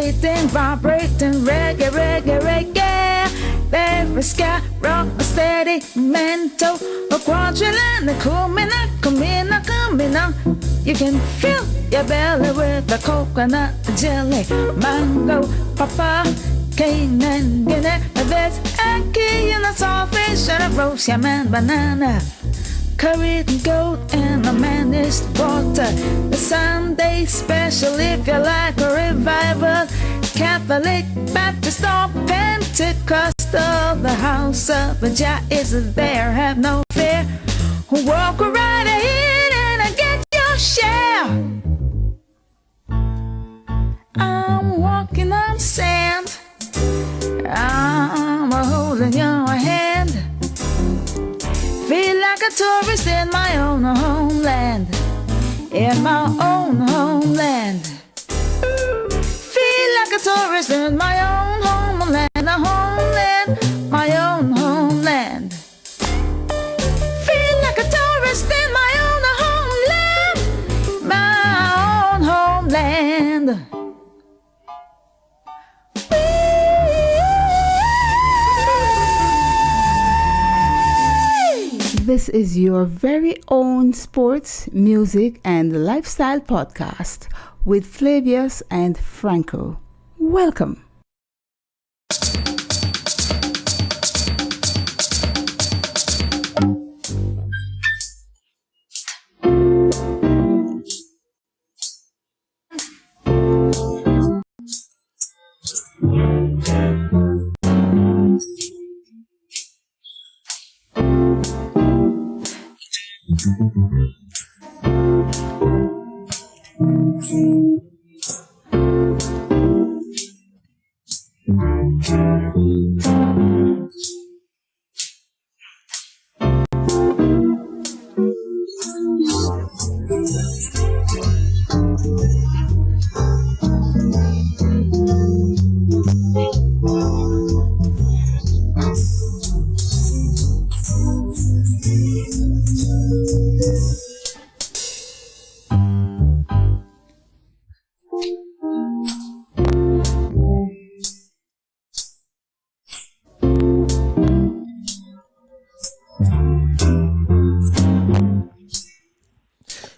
pulsating, vibrating, reggae, reggae, reggae. Very sky, rock, steady, mental, a quadrillion, a kumina. You can fill your belly with the coconut jelly, mango, papa, cane and Guinea. There's a key in the saltfish and a roast yam and banana. Curried goat and a managed water. The Sunday special if you like a revival. Catholic, Baptist or Pentecostal. The house of Jah is there, have no fear. Walk right ahead and get your share. I'm walking on sand. I'm holding your hand. Feel like a tourist in my own homeland. In my own homeland. Feel like a tourist in my own homeland. A homeland, my own homeland. Feel like a tourist in my own homeland. My own homeland. This is your very own sports, music, and lifestyle podcast with Flavius and Franco. Welcome.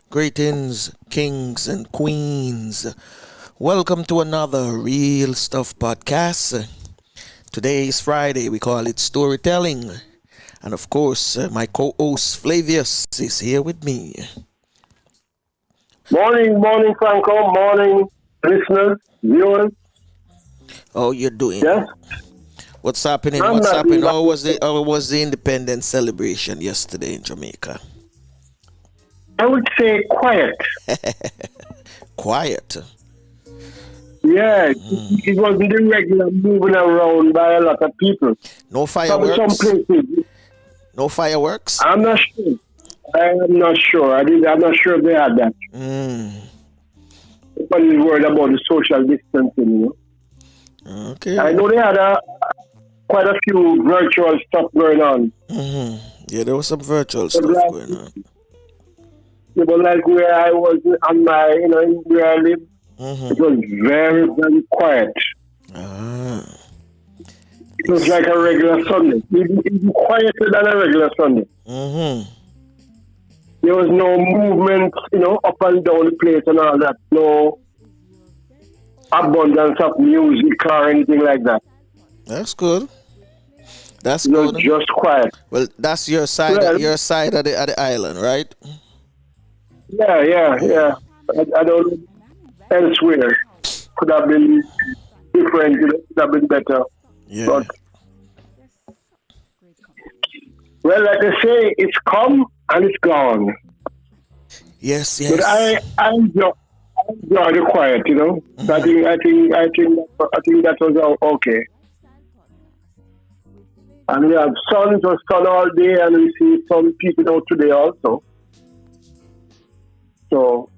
Greetings, kings and queens. Welcome to another Real Stuff podcast. Today is Friday. We call it storytelling. And of course, my co-host Flavius is here with me. Morning, Franco. Morning, listeners, viewers. How you doing? Yes. What's happening? How was the Independence celebration yesterday in Jamaica? I would say quiet. Quiet? Yeah, it wasn't the regular moving around by a lot of people. No fireworks? Some places. No fireworks? I'm not sure. I'm not sure if they had that. Everybody's worried about the social distancing, Okay. I know they had quite a few virtual stuff going on. Yeah, there was some virtual stuff going on. Yeah, but like where I was on my, where I live, it was very, very quiet. It was like a regular Sunday. Even quieter than a regular Sunday. There was no movement, up and down the place and all that. No abundance of music or anything like that. That's good. That's it good. Was just quiet. Well, that's your side. Your side of the island, right? Yeah. I don't know. Elsewhere could have been different. Could have been better. Yeah. But, well, like I say, it's come and it's gone. Yes. But I enjoy the quiet. I think that was okay. And we have sun. It was sun all day, and we see some people out today also. So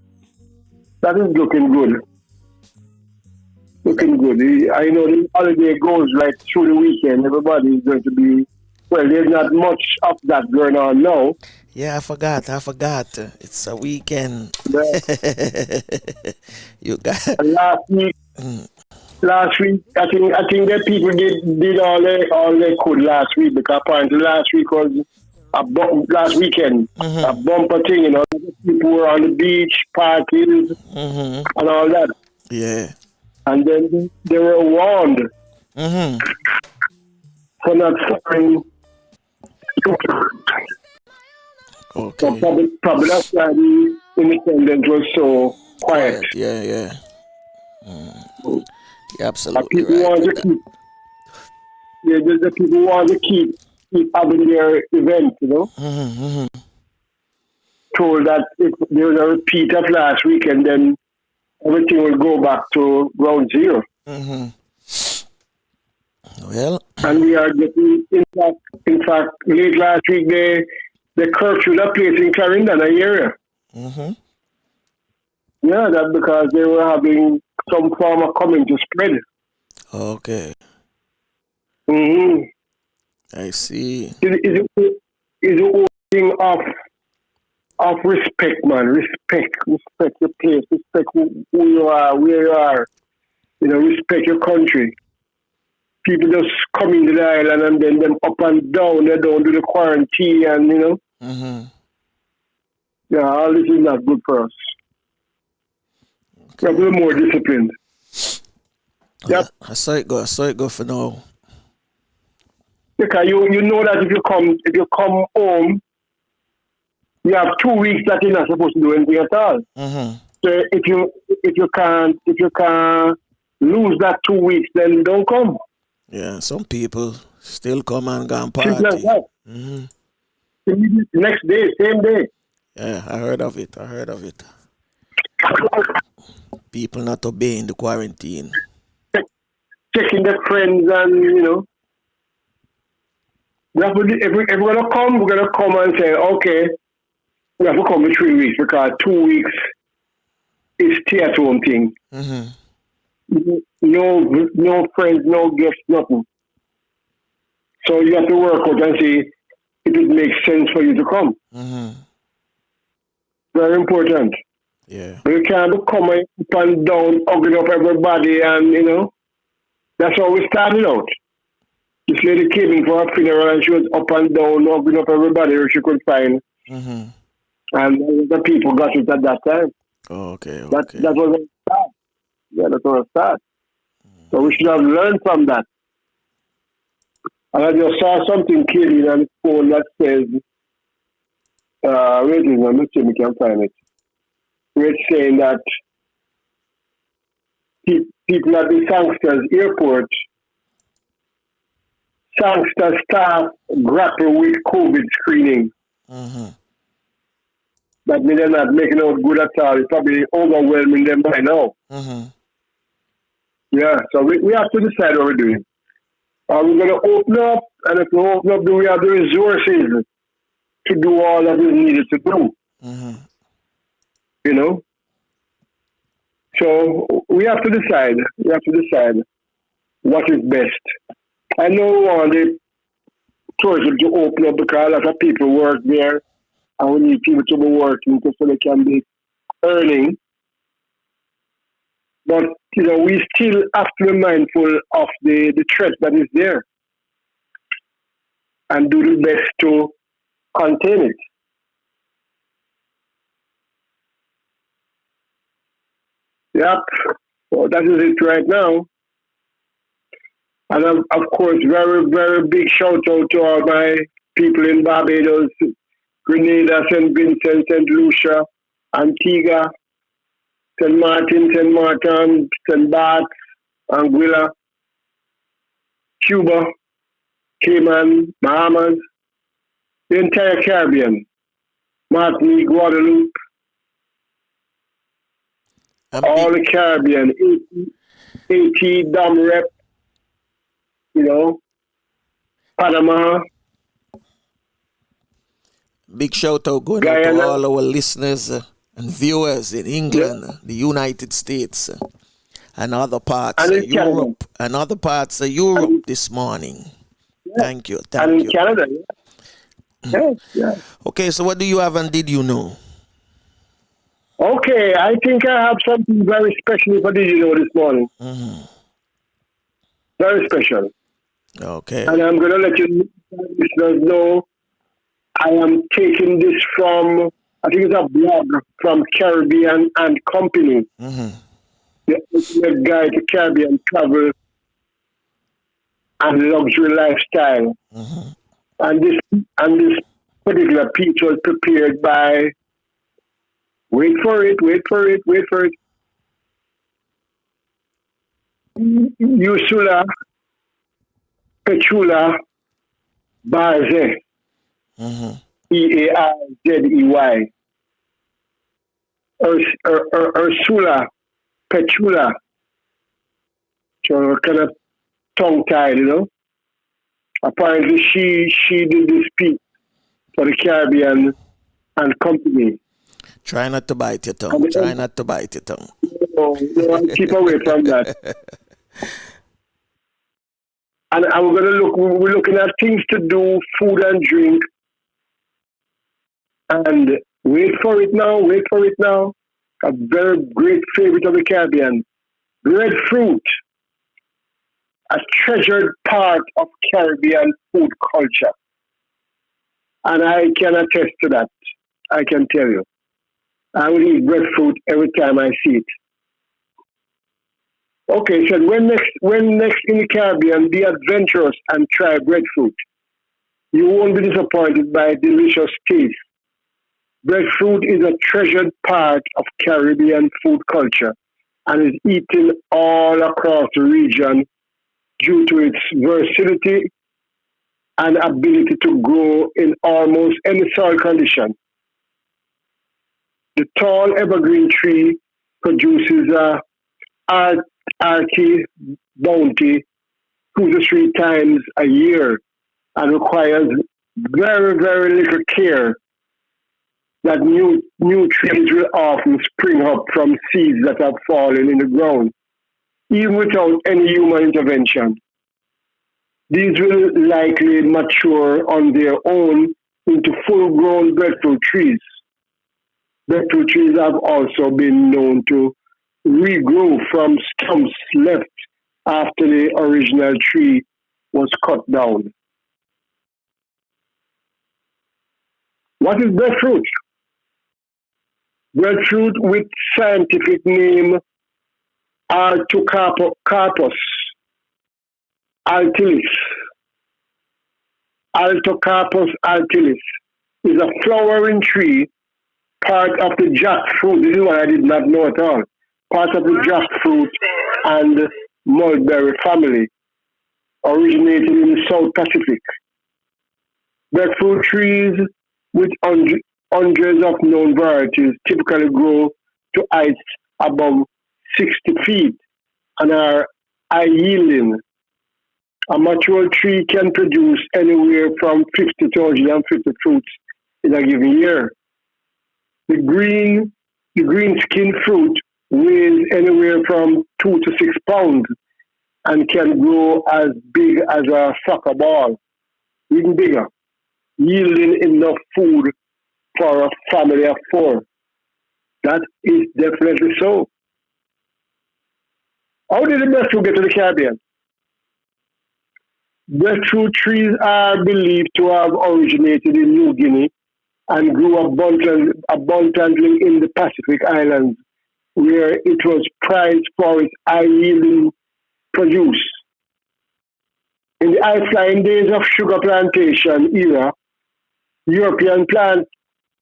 that is looking good. I know the holiday goes right through the weekend. Everybody is going to be, there's not much of that going on now. Yeah, I forgot. It's a weekend. Yeah. You got last week. last week, I think that people did all they could last week, because apparently last week was last weekend a bumper thing. People were on the beach, parties, and all that. Yeah. And then they were warned for not suffering. Okay. So probably that's why the independence was so quiet. Yeah. You're But absolutely people right. want to keep, the people want to keep having their event, Told that if there was a repeat of last week, and then everything will go back to ground zero. Well, And we are getting, in fact, late last week, they curfewed a place in Clarendon, an area. Yeah, that's because they were having some form of coming to spread. okay. Mm-hmm. I see. Is the whole thing of respect, man. Respect your place, respect who you are, where you are. Respect your country. People just come into the island and then them up and down. They don't do the quarantine, and yeah, all this is not good for us. We have to be more disciplined. Yep. I saw it go for now. Because you know that if you come home, you have 2 weeks that you're not supposed to do anything at all. So if you can't lose that 2 weeks, then don't come. Yeah, some people still come and go and Simple as party. that. Next day, same day. Yeah, I heard of it. People not obeying the quarantine. Checking their friends, and we have to, if we're gonna come, we're gonna come and say, okay, we have to come in 3 weeks, because 2 weeks is stay at home thing. No friends, no guests, nothing. So you have to work out and see if it makes sense for you to come. Very important. Yeah. You can't be coming up and down, hugging up everybody, and that's how we started out. This lady came in for a funeral and she was up and down, hugging up everybody who she could find. And the people got it at that time. Okay. That was a start. Yeah, that was a start. So we should have learned from that. And I just saw something clearly on the phone that says, wait a minute, let me see if we can find it. We're saying that people at the Sangsters airport, Sangster staff grapple with COVID screening. That means they're not making out good at all. It's probably overwhelming them by now. Yeah, so we have to decide what we're doing. Are we going to open up? And if we open up, do we have the resources to do all that is needed to do? So we have to decide. We have to decide what is best. I know we want the tourism to open up, because a lot of people work there, and we need people to be working so they can be earning. But, we still have to be mindful of the threat that is there and do the best to contain it. Yep. So that is it right now. And of course, very, very big shout out to all my people in Barbados, Grenada, St. Vincent, St. Lucia, Antigua, St. Martin, St. Barts, Anguilla, Cuba, Cayman, Bahamas, the entire Caribbean, Martinique, Guadeloupe, all the Caribbean, Haiti, Dom Rep, Panama. Big shout out going out to all our listeners and viewers in England, the United States, and other parts of Europe, and other parts of Europe this morning. Thank you. And in Canada, yeah. Okay, so what do you have and did you know? Okay, I think I have something very special for Did You Know this morning. Very special. Okay. And I'm going to let you listeners know I am taking this from, I think it's a blog from Caribbean and Company. Mm-hmm. The ultimate guide to Caribbean travel and luxury lifestyle. Mm-hmm. And this particular piece was prepared by, wait for it, Ursula Petula Barze, Mm-hmm. Earzey. Ursula Petula. So kind of tongue-tied, Apparently she did this piece for the Caribbean and Company. Try not to bite your tongue. Try not to bite your tongue. No, keep away from that. And we're looking at things to do, food and drink. And wait for it now. A very great favorite of the Caribbean. Breadfruit, a treasured part of Caribbean food culture. And I can attest to that. I can tell you. I will eat breadfruit every time I see it. Okay, so when next in the Caribbean, be adventurous and try breadfruit. You won't be disappointed by delicious taste. Breadfruit is a treasured part of Caribbean food culture and is eaten all across the region due to its versatility and ability to grow in almost any soil condition. The tall evergreen tree produces a hearty bounty 2 to 3 times a year and requires very, very little care that new trees will often spring up from seeds that have fallen in the ground, even without any human intervention. These will likely mature on their own into full-grown breadfruit trees. Breadfruit trees have also been known to regrow from stumps left after the original tree was cut down. What is breadfruit? Breadfruit, with scientific name Altocarpus altilis. Altocarpus altilis is a flowering tree, part of the jackfruit. This is what I did not know at all. Part of the jackfruit and mulberry family, originated in the South Pacific. Breadfruit trees with hundreds of known varieties typically grow to heights above 60 feet and are high yielding. A mature tree can produce anywhere from 50 to 150 fruits in a given year. The green skin fruit weighs anywhere from 2 to 6 pounds and can grow as big as a soccer ball, even bigger, yielding enough food for a family of 4. That is definitely so. How did the breadfruit get to the Caribbean? Breadfruit trees are believed to have originated in New Guinea and grew abundantly in the Pacific Islands, where it was prized for its high-yielding produce. In the high-flying days of sugar plantation era, European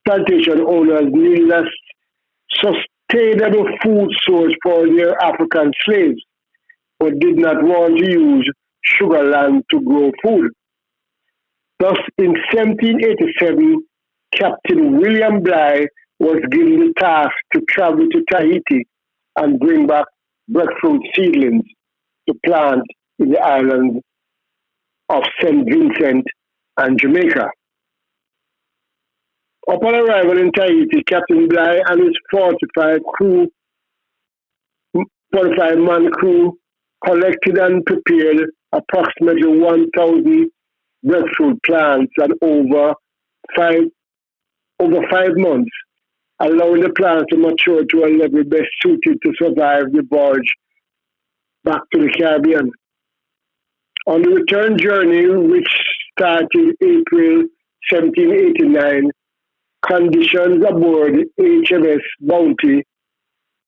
plantation owners needed a sustainable food source for their African slaves, but did not want to use sugar land to grow food. Thus, in 1787, Captain William Bligh was given the task to travel to Tahiti and bring back breadfruit seedlings to plant in the islands of St. Vincent and Jamaica. Upon arrival in Tahiti, Captain Bligh and his 45-man crew collected and prepared approximately 1,000 breadfruit plants and over 5 months, allowing the plants to mature to a level best suited to survive the voyage back to the Caribbean. On the return journey, which started April 1789, conditions aboard HMS Bounty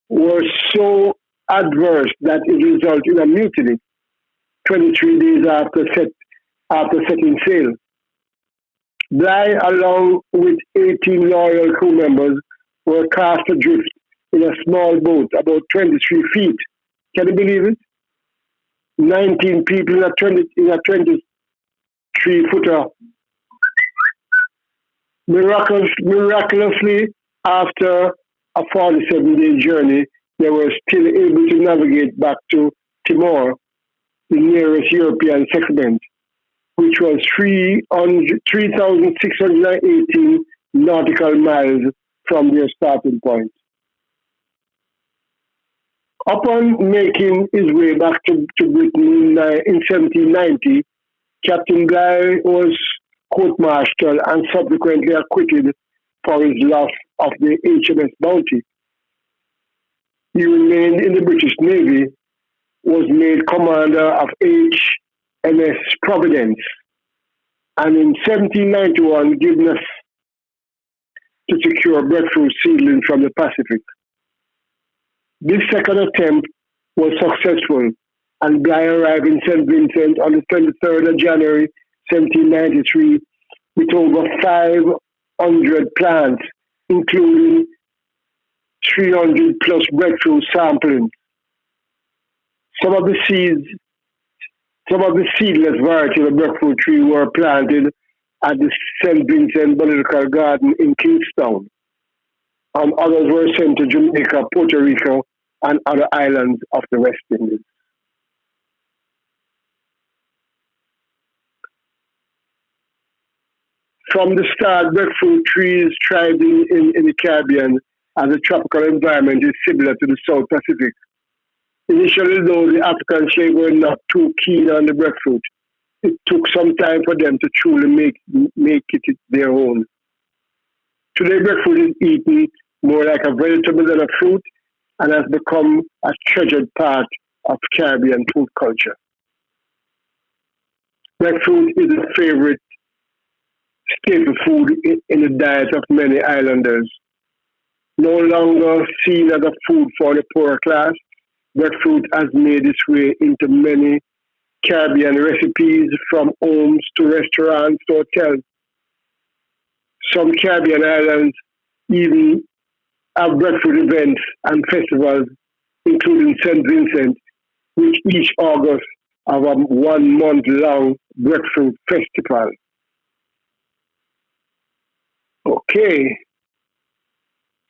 were so adverse that it resulted in a mutiny 23 days after setting sail. Bligh, along with 18 loyal crew members, were cast adrift in a small boat about 23 feet. Can you believe it? 19 people in a 23-footer. Miraculously, after a 47-day journey, they were still able to navigate back to Timor, the nearest European settlement, which was 3,618 nautical miles from their starting point. Upon making his way back to Britain in 1790, Captain Bligh was court-martialed and subsequently acquitted for his loss of the HMS Bounty. He remained in the British Navy, was made commander of HMS Providence, and in 1791 given us to secure breadfruit seedling from the Pacific. This second attempt was successful, and Bligh arrived in St. Vincent on the 23rd of January 1793 with over 500 plants, including 300 plus breadfruit sampling. Some of the seedless varieties of breadfruit tree were planted at the St. Vincent Botanical Garden in Kingstown, and others were sent to Jamaica, Puerto Rico, and other islands of the West Indies. From the start, breadfruit trees thrived in the Caribbean, as the tropical environment is similar to the South Pacific. Initially, though, the African slaves were not too keen on the breadfruit. It took some time for them to truly make it their own. Today, breadfruit is eaten more like a vegetable than a fruit and has become a treasured part of Caribbean food culture. Breadfruit is a favorite staple food in the diet of many islanders. No longer seen as a food for the poorer class, breadfruit has made its way into many Caribbean recipes, from homes to restaurants to hotels. Some Caribbean islands even have breadfruit events and festivals, including St. Vincent, which each August have a 1 month long breadfruit festival. Okay.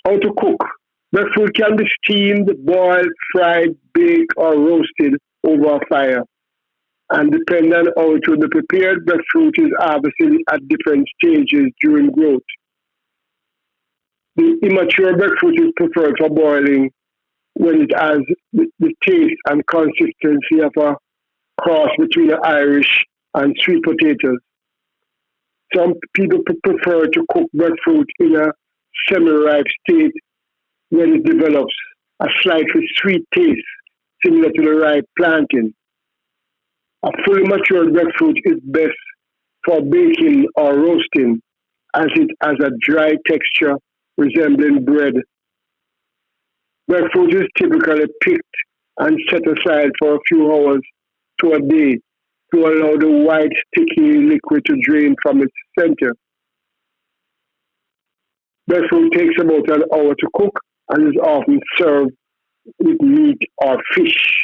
How to cook. Breadfruit can be steamed, boiled, fried, baked, or roasted over a fire. And depending on how it will be prepared, breadfruit is harvested at different stages during growth. The immature breadfruit is preferred for boiling when it has the taste and consistency of a cross between the Irish and sweet potatoes. Some people prefer to cook breadfruit in a semi-ripe state when it develops a slightly sweet taste similar to the ripe plantain. A fully matured breadfruit is best for baking or roasting, as it has a dry texture resembling bread. Breadfruit is typically picked and set aside for a few hours to a day to allow the white, sticky liquid to drain from its center. Breadfruit takes about an hour to cook and is often served with meat or fish.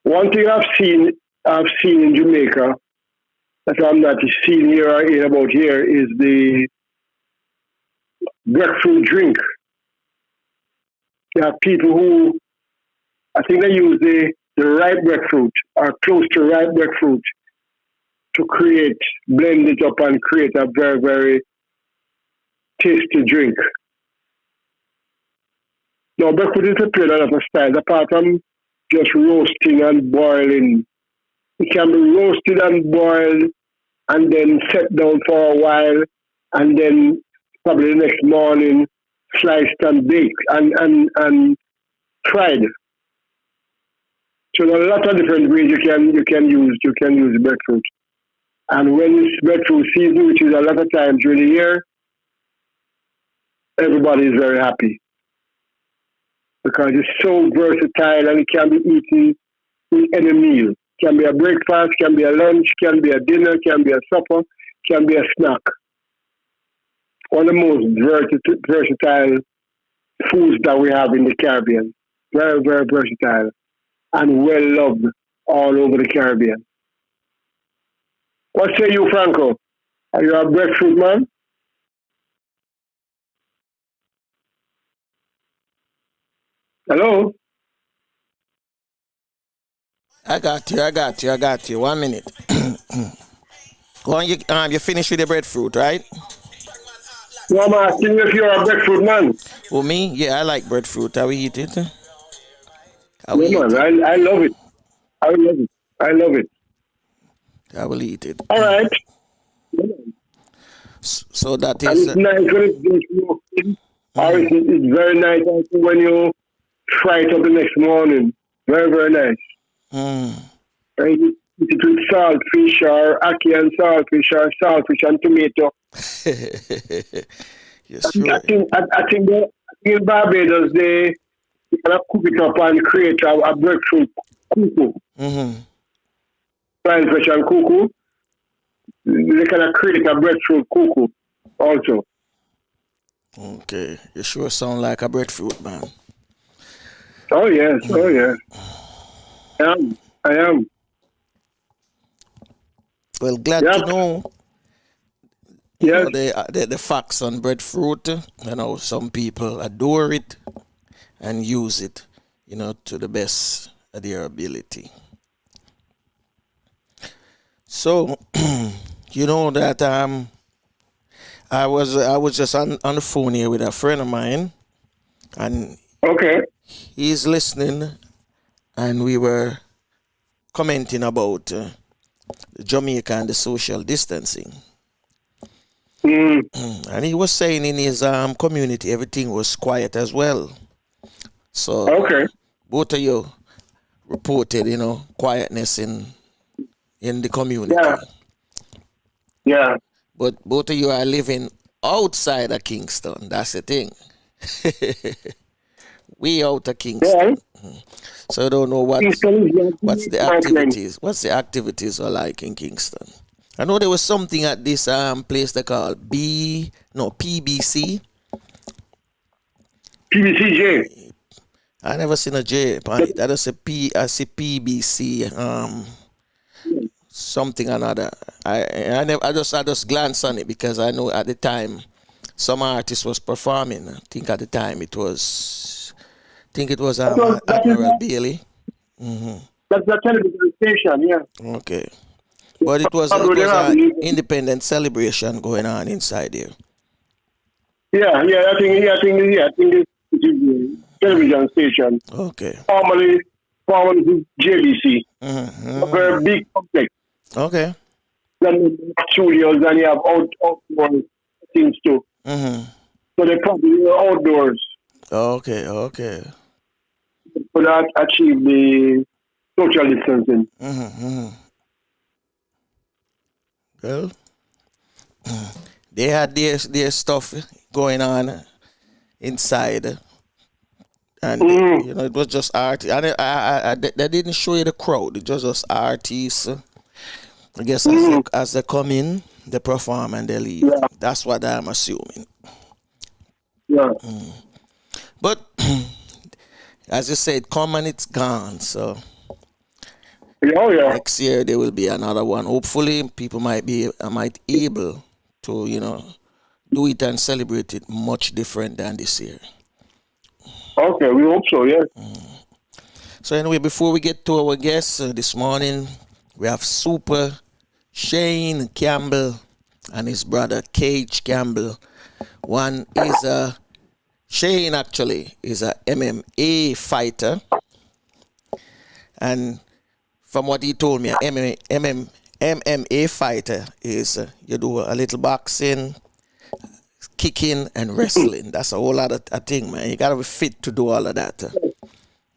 One thing I've seen in Jamaica that I'm not seeing here or hearing about here is the breadfruit drink. There are people who, I think they use the ripe breadfruit or close to ripe breadfruit to blend it up and create a very, very tasty drink. Now, breadfruit is prepared in a lot of styles, apart from just roasting and boiling. It can be roasted and boiled and then set down for a while, and then probably the next morning sliced and baked and fried. So there are a lot of different ways you can use breadfruit. And when it's breadfruit season, which is a lot of times during the year, everybody is very happy because it's so versatile and it can be eaten with any meal. Can be a breakfast, can be a lunch, can be a dinner, can be a supper, can be a snack. One of the most versatile foods that we have in the Caribbean. Very, very versatile and well loved all over the Caribbean. What say you, Franco? Are you a breadfruit man? Hello? I got you. 1 minute. Go on, you finish with the breadfruit, right? No, I'm asking if you're a breadfruit man. Oh, me? Yeah, I like breadfruit. I will eat it. No, man, I love it. I love it. I will eat it. All right. So that And is... it's nice when it's just roasted. Or it's very nice also when you fry it up the next morning. Very, very nice. And you eat it with saltfish or ackee and saltfish or saltfish and tomato. Yes, sure. I think in Barbados they kind of cook it up and create a breadfruit cuckoo. Fine fish and cuckoo. They kind of create a breadfruit cuckoo also. Okay, you sure sound like a breadfruit man. Oh yes. I am. Well, glad to know. Yes. You know, the facts on breadfruit. You know, some people adore it and use it, you know, to the best of their ability. So, you know that I was just on the phone here with a friend of mine, and Okay. he's listening, and we were commenting about Jamaica and the social distancing. And he was saying in his community everything was quiet as well. So Okay. both of you reported, you know, quietness in the community. Yeah. But both of you are living outside of Kingston. That's the thing. We out of Kingston. So I don't know what's the activities. What's the activities are like in Kingston? I know there was something at this place they call PBC. PBCJ. I never seen a J upon it. I see PBC. Something another. I just glanced on it because I know at the time some artist was performing. I think at the time it was Admiral Bailey. That's the television station, yeah. Okay. But it was an independent celebration going on inside here. Yeah. I think it's a television station. Okay. Formerly JBC. A very big complex. Okay. Then you have studios and you have outdoor things too. So they probably were outdoors. Okay. So that achieve the social distancing. Well, they had their stuff going on inside, and you know it was just art. And they didn't show you the crowd. It was just artists. I guess as they come in, they perform and they leave. Yeah. That's what I'm assuming. Yeah. But as you said, come and it's gone. So next year there will be another one. Hopefully, people might able to, you know, do it and celebrate it much different than this year. Okay, we hope so. Yeah. So anyway, before we get to our guests this morning, we have Super Shane Campbell and his brother Kage Campbell. One is Shane actually is a MMA fighter, and from what he told me, an MMA fighter is you do a little boxing, kicking, and wrestling. That's a whole lot of thing, man. You gotta be fit to do all of that.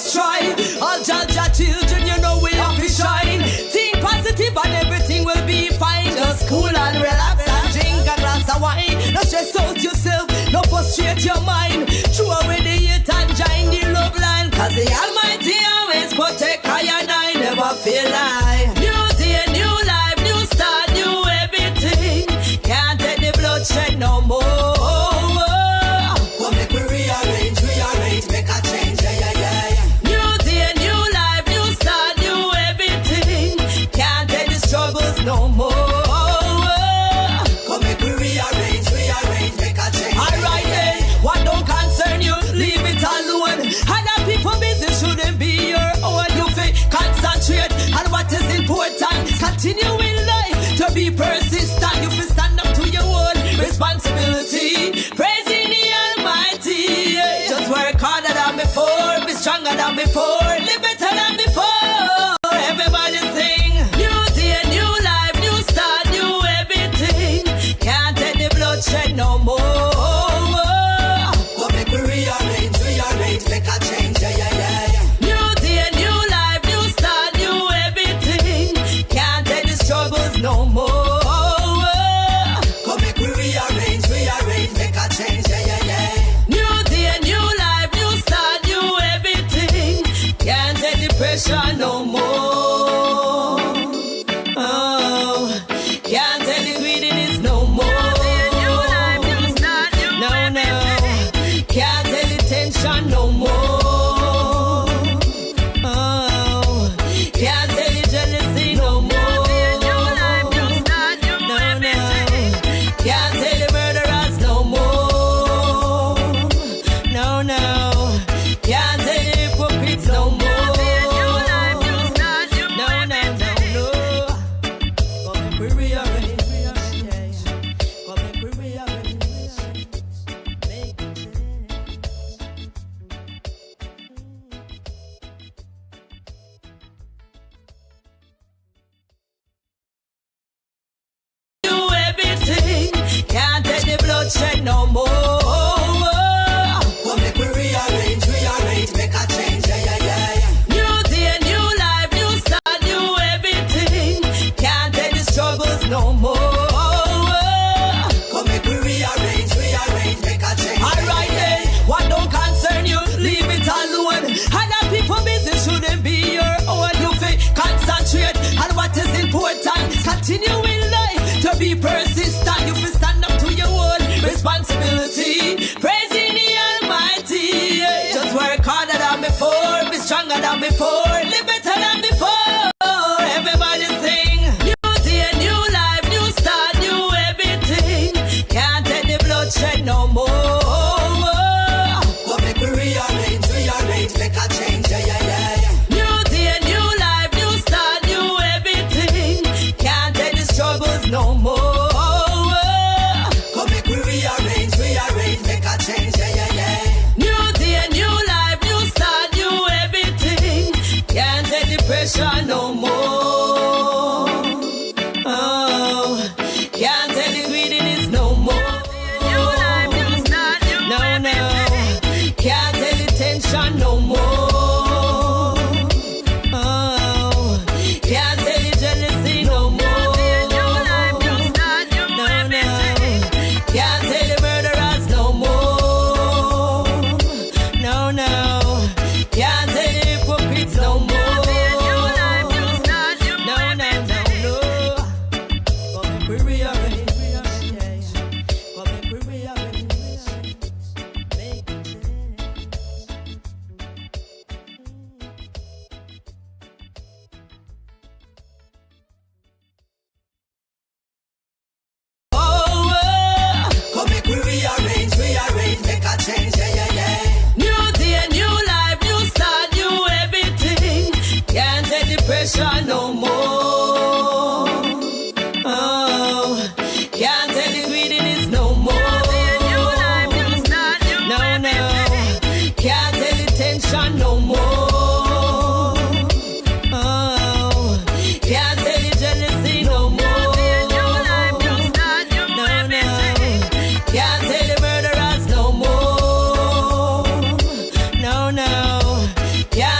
just try. All Jaja children, you know we have to shine. Think positive and everything will be fine. Just cool and relax and drink a glass of wine. No stress out yourself, no frustrate your mind. Throw away the hate and join the love line. Cause the Almighty always protect I and I never feel like. New day, new life, new start, new everything. Can't take the bloodshed no more. Come make we rearrange, make a change, yeah. New day, new life, new start, new everything. Can't take the struggles no more. Come make we rearrange, make a change. Alright then, what don't concern you, leave it alone. Other people business shouldn't be your own. You feel concentrate on what is important. Continue in life to be persistent. You feel stand up to your own responsibility. Praising the Almighty. Just work harder than before, be stronger than before, live better than before. Everybody sing. New day, new life, new start, new everything. Can't take the bloodshed no more. Come make we rearrange, make a change, yeah. New day, new life, new start, new everything. Can't take the struggles no more. Come make we rearrange, make a change, yeah. New day, new life, new start, new everything. Can't take the pressure no more. Oh, can't take the greediness no more. No, can't take the tension no more. Oh, can't take the jealousy no more. No, can't take the murderers no more. No, can't take the hypocrites no more. No. Come and we rearrange. Come and we rearrange. Make a change. Do everything, can't take the bloodshed no more. Come make we rearrange, make a change, yeah. New day, new life, new start, new everything. Can't take the struggles no more. Come make we rearrange, make a change. Alright then, what don't concern you, leave it alone. Other people business shouldn't be your own. You feel concentrate on what is important. Continue in life to be persistent. You feel stand up to your own responsibility. Praising the Almighty. Just work harder than before, be stronger than before, live better than before. Everybody sing. New day, new life, new start, new everything. Can't take the bloodshed no more. Come make we rearrange, make a change, yeah. New day, new life, new start, new everything. Can't take the struggles no more. Come make we rearrange, make a change, yeah. New day, new life, new start, new everything. Can't take the pressure no more. Oh, can't take the greediness no more. No, can't take the tension no more. Oh, can't take the jealousy no more. No, can't take the murderers no more. No, can't take the hypocrites no more. No. Come and we rearrange. Come and we rearrange. Make a change. Come make we rearrange, make a change, yeah. New day, new life, new start, new everything. Can't take the pressure no more. Oh, can't take the greediness no more. No, can't take the tension no more. Oh, can't take the jealousy no more. Can't take the murderers no more. No, can't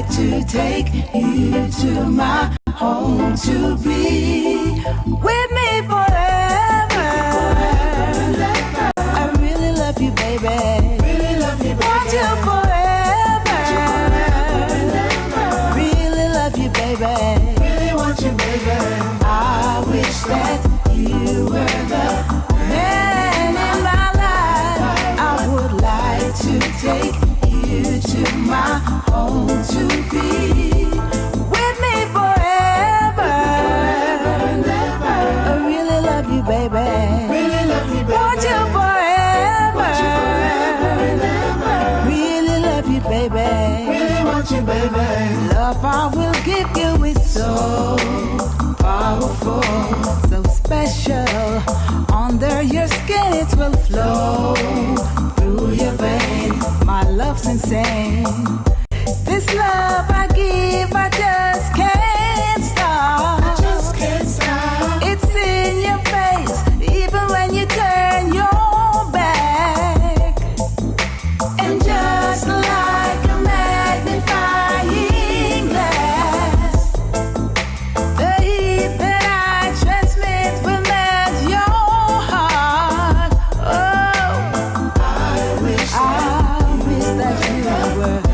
like to take you to my home to be with me forever. I really love you, baby. Really love you, baby. Want you forever. Really love you, baby. Really want you, baby. I wish that you were the man in my life. I would like to take you to my home to be with me forever. I really love you, baby. Really love you, baby. Want you forever. Really love you, baby. Really want you, baby. Love I will give you is so powerful, so special. Under your skin it will flow through your veins. My love's insane. This love I give, I just can't stop. I just can't stop. It's in your face, even when you turn your back. And just like a magnifying glass, the heat that I transmit will melt your heart. Oh, I wish that you were the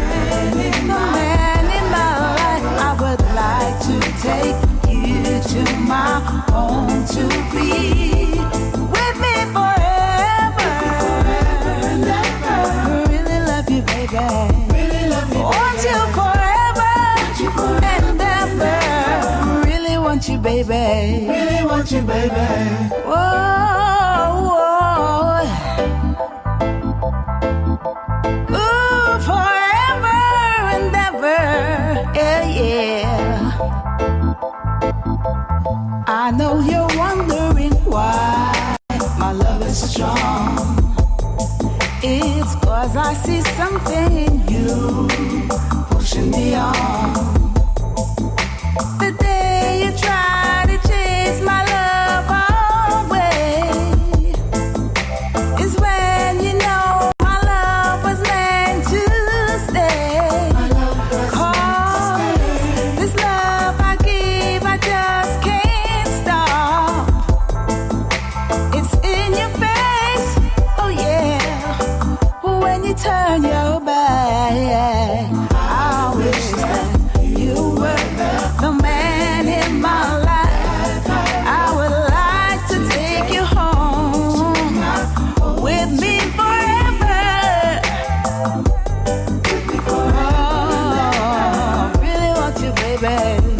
man in my life. I would like to take you to my home to be with me forever. Really love you, baby. Really love you, want you forever and ever. Really want you, baby. Really want you, baby. Whoa, whoa. Ooh, forever and ever. Yeah, yeah. I know you're wondering why my love is strong. It's 'cause I see something in you pushing me on. The day you try to chase my love away is when you know my love was meant to stay. Cause this love I give, I just can't stop. It's in your face, oh yeah. When you turn your back, I wish that you were the man in my life. I would like to take you home with me forever. Oh, really want you, baby.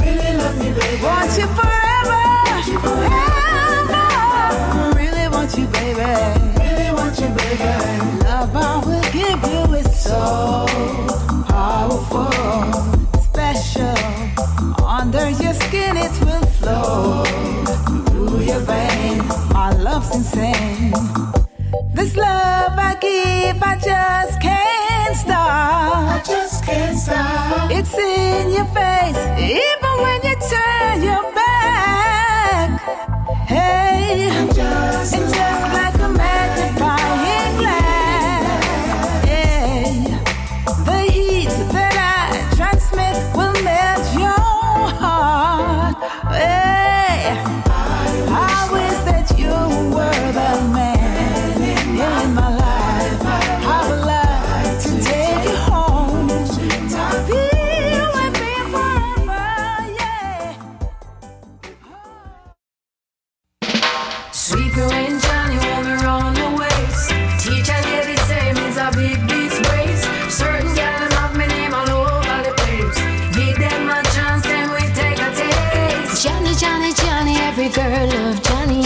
Really love you, baby. Want you forever. Really want you, baby. Really want you, baby. Love I will give you is so powerful, special. Under your skin it will flow through your veins. My love's insane. This love I give, I just can't stop. I just can't stop. It's in your face, even when you turn your back. Hey, it's just like a magnifying glass. Hey, the heat that I transmit will melt your heart. Hey, I wish that you were the man in my life. I would like to take you home to be with me forever. Yeah. Sweep your rain, Johnny, hold me round the waist. Teacher get it same, it's a big disgrace. Certain girl them have me name all over the place. Give them a chance, then we take a taste. Johnny, Johnny, Johnny, every girl love Johnny.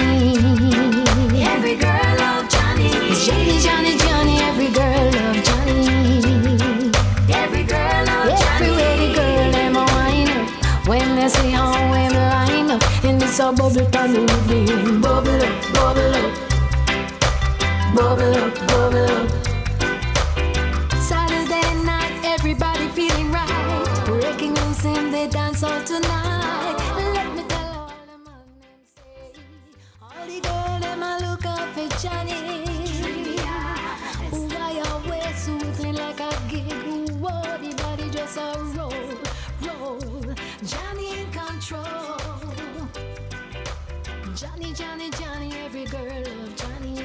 Every girl love Johnny. Johnny, Johnny, Johnny, every girl love Johnny. Every girl love Johnny. Everywhere the girl them a wine up. When they see how we line up, and it's a bubble pan rhythm. Bubble up, bubble up. Bubble up, bubble up. Saturday night, everybody feeling right. Breaking loose in the dance hall tonight. Let me tell all the man them say, all the girl them a look up for Johnny. Why you wear something like a gig? Whoa, the body just a roll. every girl love Johnny.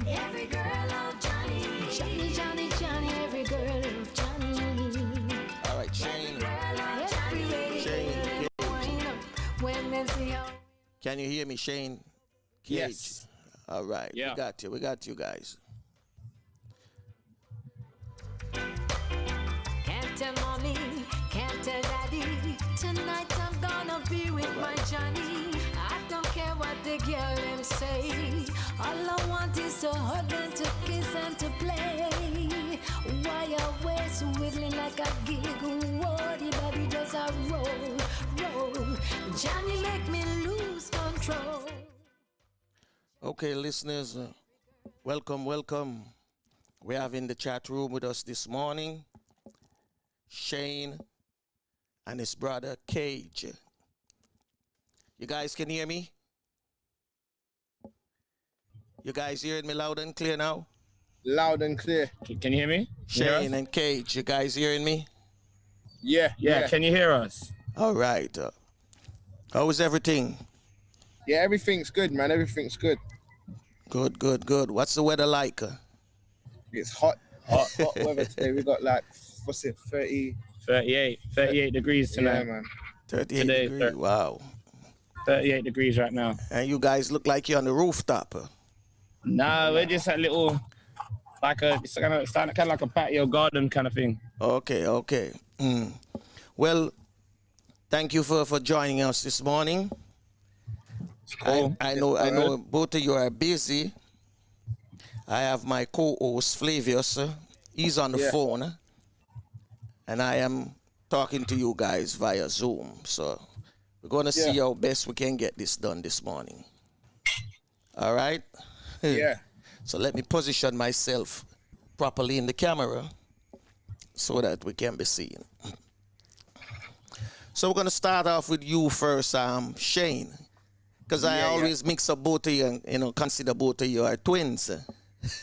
Every girl love Johnny. Johnny, Johnny, Johnny, every girl love Johnny. All right, Shane. Shane. Can you hear me, Shane? Cage. Yes. All right. Yeah. We got you. We got you guys. Can't tell mommy, can't tell daddy. Tonight I'm gonna be with my Johnny. I don't care what the girl them say. All I want is to hug and to kiss and to play. Why you waist wiggling like a gig? Whoa, the body just a roll, roll. Johnny make me lose control. Okay, listeners, welcome. We have in the chat room with us this morning Shane and his brother Kage. You guys can hear me? You guys hearing me loud and clear now? Loud and clear. Can you hear me? Shane and Kage, you guys hearing me? Yeah. Can you hear us? All right. How is everything? Yeah, everything's good, man. Everything's good. Good. What's the weather like? It's hot weather today. We got like, what's it, 38 degrees tonight. Yeah, man. 38 Today, degrees. Wow. 38 degrees right now. And you guys look like you're on the rooftop. No, we're just a little, it's kind of like a patio garden kind of thing. Okay. Well, thank you for joining us this morning. Cool. I know both of you are busy. I have my co-host Flavius. He's on the phone. And I am talking to you guys via Zoom. So we're going to see how best we can get this done this morning. All right? Yeah. So let me position myself properly in the camera so that we can be seen. So we're going to start off with you first, Shane. Because I always mix up both of you and, consider both of you are twins.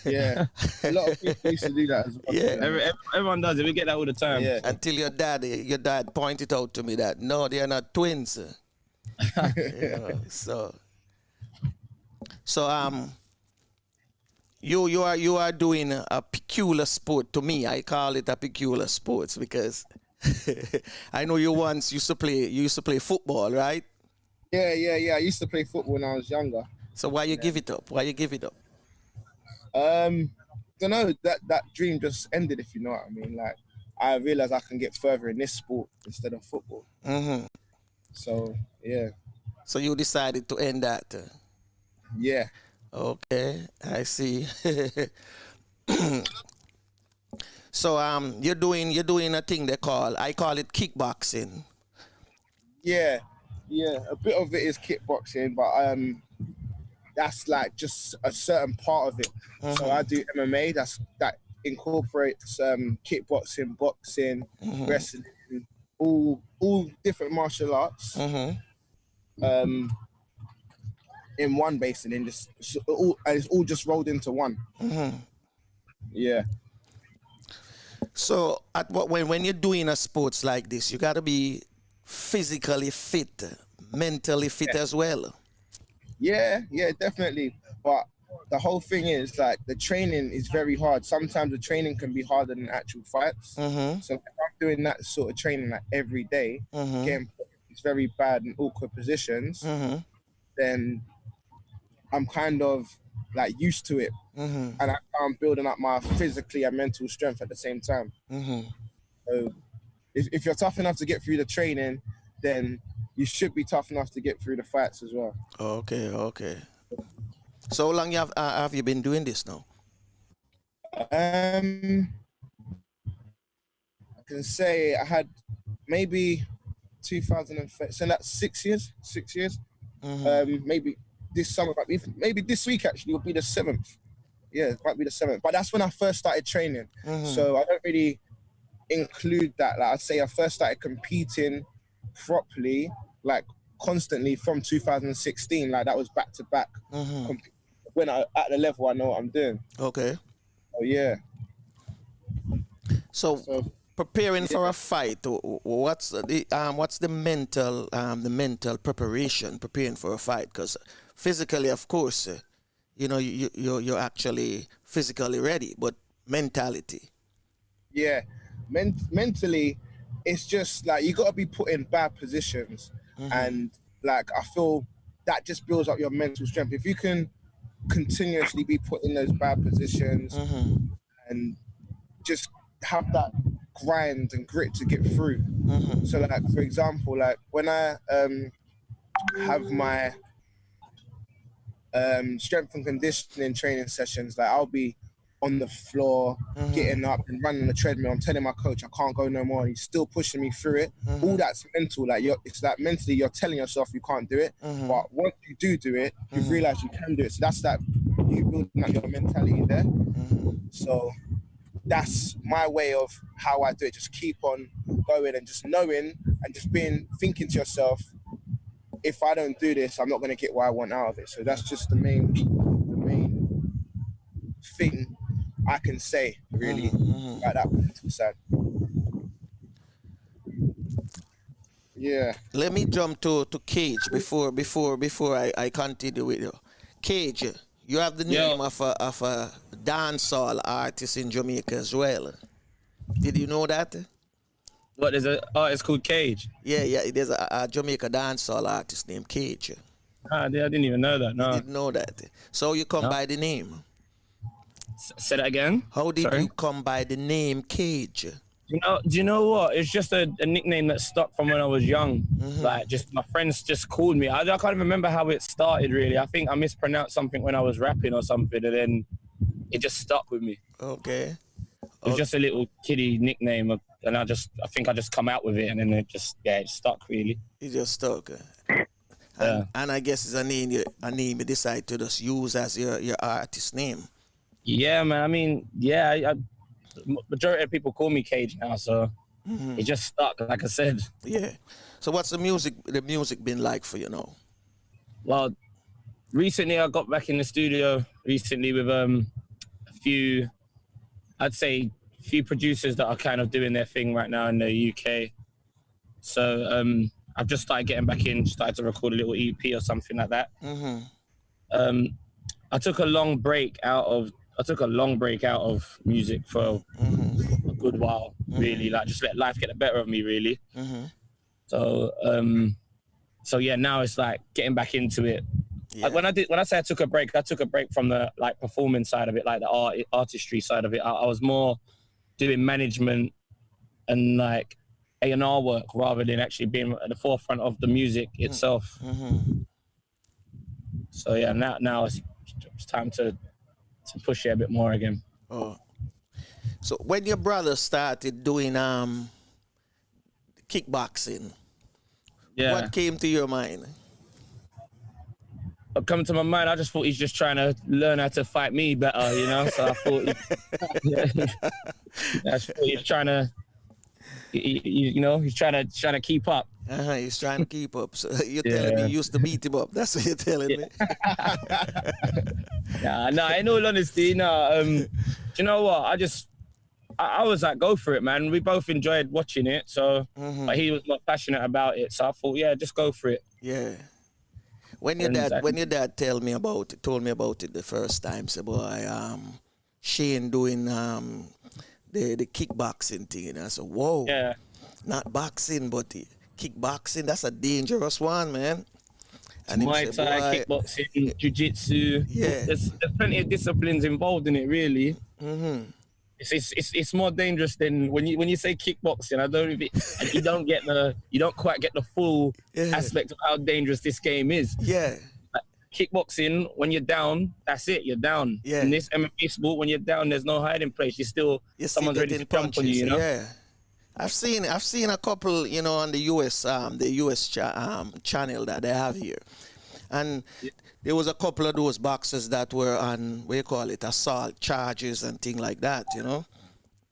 Yeah. A lot of people used to do that as well. Yeah. Everyone does it. We get that all the time. Yeah. Until your dad pointed out to me that, no, they are not twins. So you are doing a peculiar sport. To me, I call it a peculiar sport because I know you once used to play football, right? Yeah. I used to play football when I was younger. So why you give it up? Don't know, that dream just ended, if you know what I mean. Like, I realized I can get further in this sport instead of football. Mm-hmm. So, yeah. So you decided to end that? Yeah. Okay, I see. So you're doing a thing I call it kickboxing. Yeah. A bit of it is kickboxing, but that's like just a certain part of it. Mm-hmm. So I do MMA. That incorporates kickboxing, boxing, wrestling, all different martial arts. In one basin, and it's all just rolled into one. Yeah. So when you're doing a sports like this, you got to be physically fit, mentally fit as well. Yeah, definitely. But the whole thing is, like, the training is very hard. Sometimes the training can be harder than actual fights. So if I'm doing that sort of training like every day, getting put in these very bad and awkward positions, then I'm kind of like used to it, and I'm building up my physically and mental strength at the same time. So if you're tough enough to get through the training, then you should be tough enough to get through the fights as well. Okay. So how long have you been doing this now? I can say I had maybe 2005, so that's 6 years. Maybe this summer, maybe this week actually will be the 7th. Yeah, it might be the 7th. But that's when I first started training. So I don't really include that. Like, I'd say I first started competing properly, like constantly, from 2016. Like, that was back to back. When I at the level I know what I'm doing. Okay. Oh yeah. So preparing for a fight, what's the mental preparation preparing for a fight? Because physically, of course, you're actually physically ready, but mentality. Yeah, mentally, it's just like you got to be put in bad positions, and like I feel that just builds up your mental strength. If you can continuously be put in those bad positions and just have that grind and grit to get through. So, like for example, like when I have my strength and conditioning training sessions, like I'll be on the floor, getting up and running the treadmill. I'm telling my coach I can't go no more, and he's still pushing me through it. All that's mental. Like it's like mentally you're telling yourself you can't do it, but once you do it, you realize you can do it. So that's that you building up your mentality there. So that's my way of how I do it. Just keep on going and just knowing and just thinking to yourself, if I don't do this, I'm not going to get what I want out of it. So that's just the main thing I can say, really, about that mental side. Yeah. Let me jump to Kage before I continue with you. Kage, you have the name of a dancehall artist in Jamaica as well. Did you know that? What, there's an artist called Kage? Yeah, there's a Jamaica dancehall artist named Kage. I didn't even know that, no. You didn't know that. So you come by the name. Say that again? How did you come by the name Kage? Do you know what? It's just a nickname that stuck from when I was young. Like, just my friends just called me. I can't remember how it started, really. I think I mispronounced something when I was rapping or something, and then it just stuck with me. Okay. It was just a little kiddie nickname, and I think I just come out with it, and then it stuck, really. It just stuck. Yeah. And I guess it's a name you decide to just use as your artist name. Yeah, man. I mean, majority of people call me Kage now, so it just stuck, like I said. Yeah. So what's the music been like for you now? Well, recently I got back in the studio with a few producers that are kind of doing their thing right now in the UK. So I've just started getting back in, started to record a little EP or something like that. I took a long break out of music for a good while, really. Like, just let life get the better of me, really. So yeah, now it's like getting back into it. Yeah. Like when I say I took a break from the like performing side of it, like the artistry side of it. I was more doing management and like A&R work rather than actually being at the forefront of the music itself. So yeah, now it's time to push it a bit more again. Oh. So when your brother started doing kickboxing, what came to your mind? What came to my mind, I just thought he's just trying to learn how to fight me better, you know? So I thought, he's trying to, he's trying to keep up. He's trying to keep up. So you're telling me you used to beat him up. That's what you're telling me. No, in all honesty, no. Do you know what? I was like, go for it, man. We both enjoyed watching it. So but he was more passionate about it. So I thought, just go for it. Yeah. When your dad told me about it the first time, said, boy, Shane doing the kickboxing thing, and I said, whoa, not boxing, but kickboxing, that's a dangerous one, man. And Muay Thai, kickboxing, jiu-jitsu. Yeah. There's plenty of disciplines involved in it, really. It's more dangerous than when you say kickboxing. You don't quite get the full aspect of how dangerous this game is. Yeah. Like, kickboxing, when you're down, that's it. You're down. Yeah. In this MMA sport, when you're down, there's no hiding place. Someone's ready to jump on you. You know. Yeah. I've seen a couple, on the US channel that they have here, and there was a couple of those boxers that were on assault charges and things like that,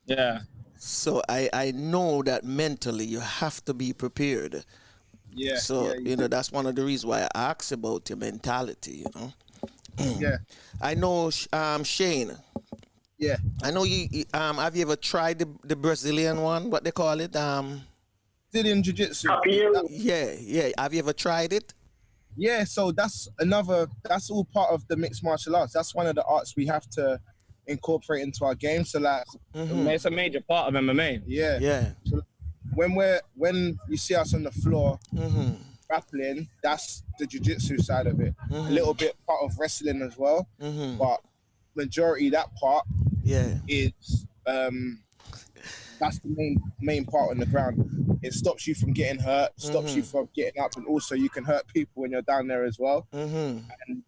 Yeah. So I know that mentally you have to be prepared. Yeah. So that's one of the reasons why I asked about your mentality. Yeah. I know Shane. Yeah. I know you. Have you ever tried the Brazilian one? What they call it? Brazilian jiu-jitsu. Yeah. Have you ever tried it? Yeah, so that's all part of the mixed martial arts. That's one of the arts we have to incorporate into our game. So like, It's a major part of MMA. yeah. Yeah. So when you see us on the floor grappling, that's the jiu-jitsu side of it. A little bit part of wrestling as well, but majority that part is that's the main part on the ground. It stops you from getting hurt, stops you from getting up, and also you can hurt people when you're down there as well, and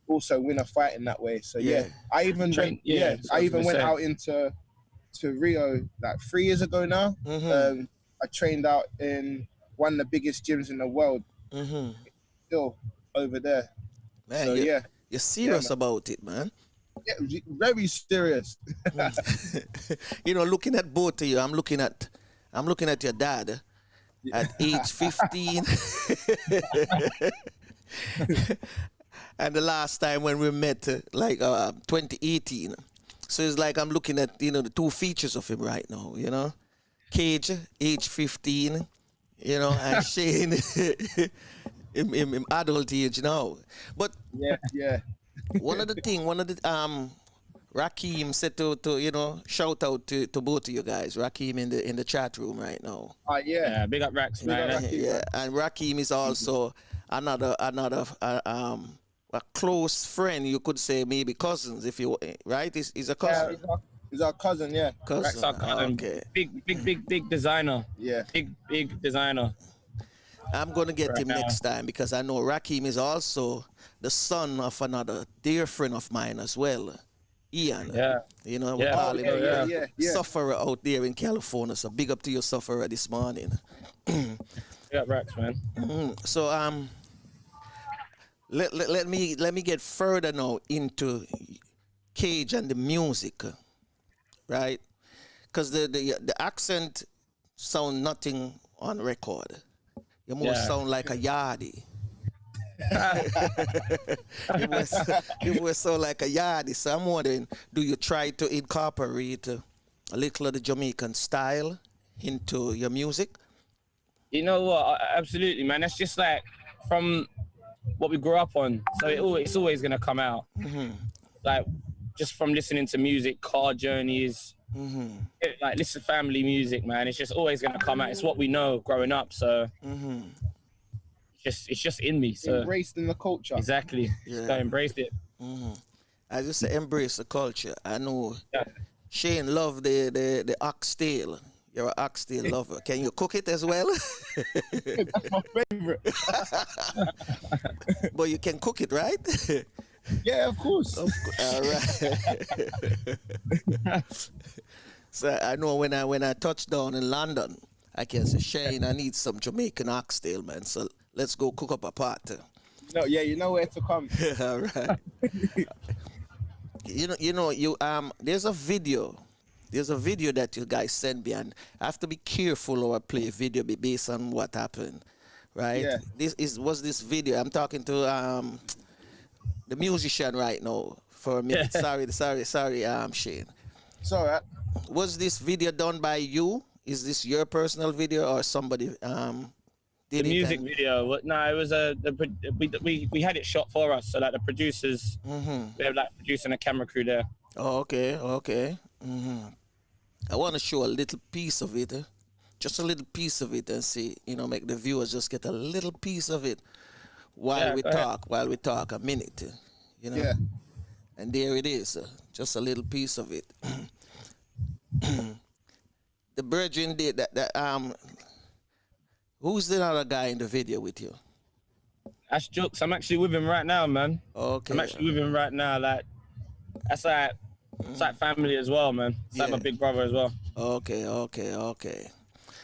also win a fight in that way. So I even went out into Rio like 3 years ago now. I trained out in one of the biggest gyms in the world, still over there. Man, so you're serious about it, man. Yeah, very serious. You know, looking at both of you, I'm looking at your dad at age 15. And the last time when we met, 2018. So it's like I'm looking at, the two features of him right now, Kage, age 15, and Shane, in adult age now. But one of the Rakim said to shout out to both of you guys. Rakim in the chat room right now. Yeah, big up Rax, man. And Rakim is also another a close friend, you could say, maybe cousins, if you right. He's a cousin. Yeah, he's our cousin. Yeah, cousin. Rax our cousin. Okay. Big designer. Yeah, big designer. I'm gonna get him next time because I know Rakim is also the son of another dear friend of mine as well, Ian. We call him Sufferer out there in California. So big up to your Sufferer this morning. Yeah, Rax, man. So let me get further now into Kage and the music, right? Because the accent sound nothing on record. You must sound like a yardie. you must sound like a yardie. So I'm wondering, do you try to incorporate a little of the Jamaican style into your music? You know what? Absolutely, man. That's just like from what we grew up on. So it's always going to come out. Like just from listening to music, car journeys, like listen to family music, man. It's just always going to come out. It's what we know growing up. So it's just in me. So embraced in the culture. Exactly. I embraced it. I just say embrace the culture. I know Shane loved the oxtail. You're an oxtail lover. Can you cook it as well? That's my favorite. But you can cook it, right? Yeah, of course. All right. So I know when I touch down in London, I can say, Shane, I need some Jamaican oxtail, man. So let's go cook up a pot. No, yeah, you know where to come. All right. There's a video. There's a video that you guys sent me, and I have to be careful or I play a video based on what happened, right? Yeah. Was this video? I'm talking to the musician right now for a minute. Sorry, Shane. It's all right. Was this video done by you? Is this your personal video or somebody did the music video? No, it was we had it shot for us. So like the producers, we have like producing a camera crew there. Oh, okay. I want to show a little piece of it, just a little piece of it, and see, make the viewers just get a little piece of it while we talk a minute, Yeah. And there it is, just a little piece of it. The brethren did that. Who's the other guy in the video with you? That's Jokes. I'm actually with him right now, man. Okay. I'm actually with him right now. Like that's like. It's like family as well, man. It's like my big brother as well. Okay.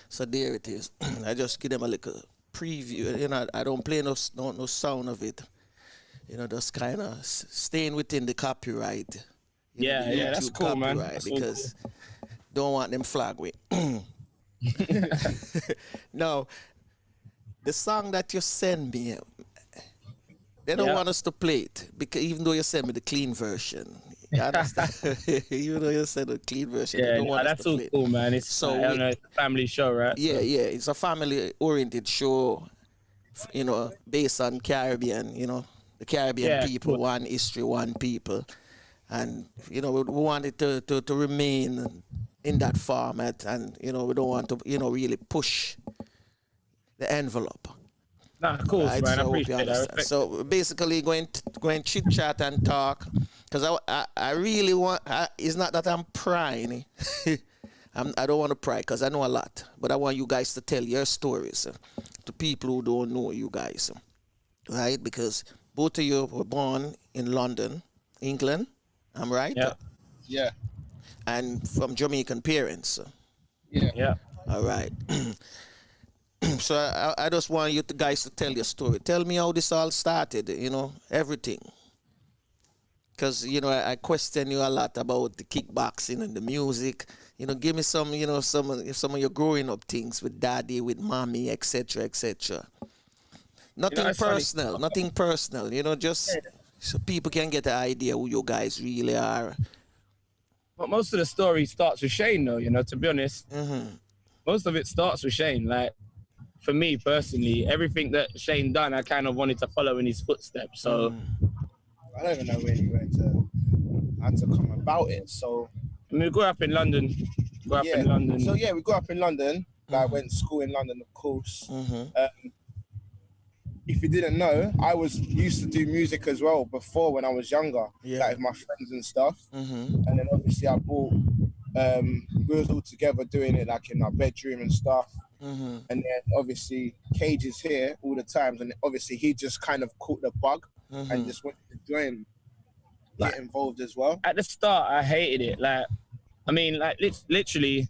So there it is. I just give them a little preview. I don't play no sound of it. Just kind of staying within the copyright. That's cool, man. That's because don't want them flag with. Now, the song that you send me, they don't want us to play it because even though you send me the clean version. You understand? Even though you send the clean version. That's all cool, man. It's it's a family show, right? Yeah, it's a family-oriented show you know, based on Caribbean, you know, the Caribbean people, cool. one history, one people. And, you know, we wanted to remain in that format, and, you know, we don't want to, you know, really push the envelope. Nah, of course, Right, man. so I appreciate that. So basically, going chit chat and talk, because I really want. It's not that I'm prying. I don't want to pry because I know a lot, but I want you guys to tell your stories to people who don't know you guys, right? Because both of you were born in London, England. I'm right. Yeah. Yeah. And from Jamaican parents. Yeah. Yeah. All right. So I just want you guys to tell your story. Tell me how this all started, you know, everything. Because, you know, I question you a lot about the kickboxing and the music. You know, give me some, you know, some of your growing up things with daddy, with mommy, etc., etc. Nothing personal, nothing personal, you know, just so people can get an idea who you guys really are. But most of the story starts with Shane, though, you know, to be honest. Most of it starts with Shane. Like, for me personally, everything that Shane done, I kind of wanted to follow in his footsteps. So I don't even know really how to come about it. So I mean, we grew up in London. In London. So yeah, we grew up in London. I went to school in London, of course. If you didn't know, I used to do music as well before when I was younger, like with my friends and stuff. And then obviously I bought, we was all together doing it like in our bedroom and stuff. And then obviously Cage is here all the times, and obviously he just kind of caught the bug and just wanted to join, get involved as well. At the start, I hated it. Like, I mean, like literally,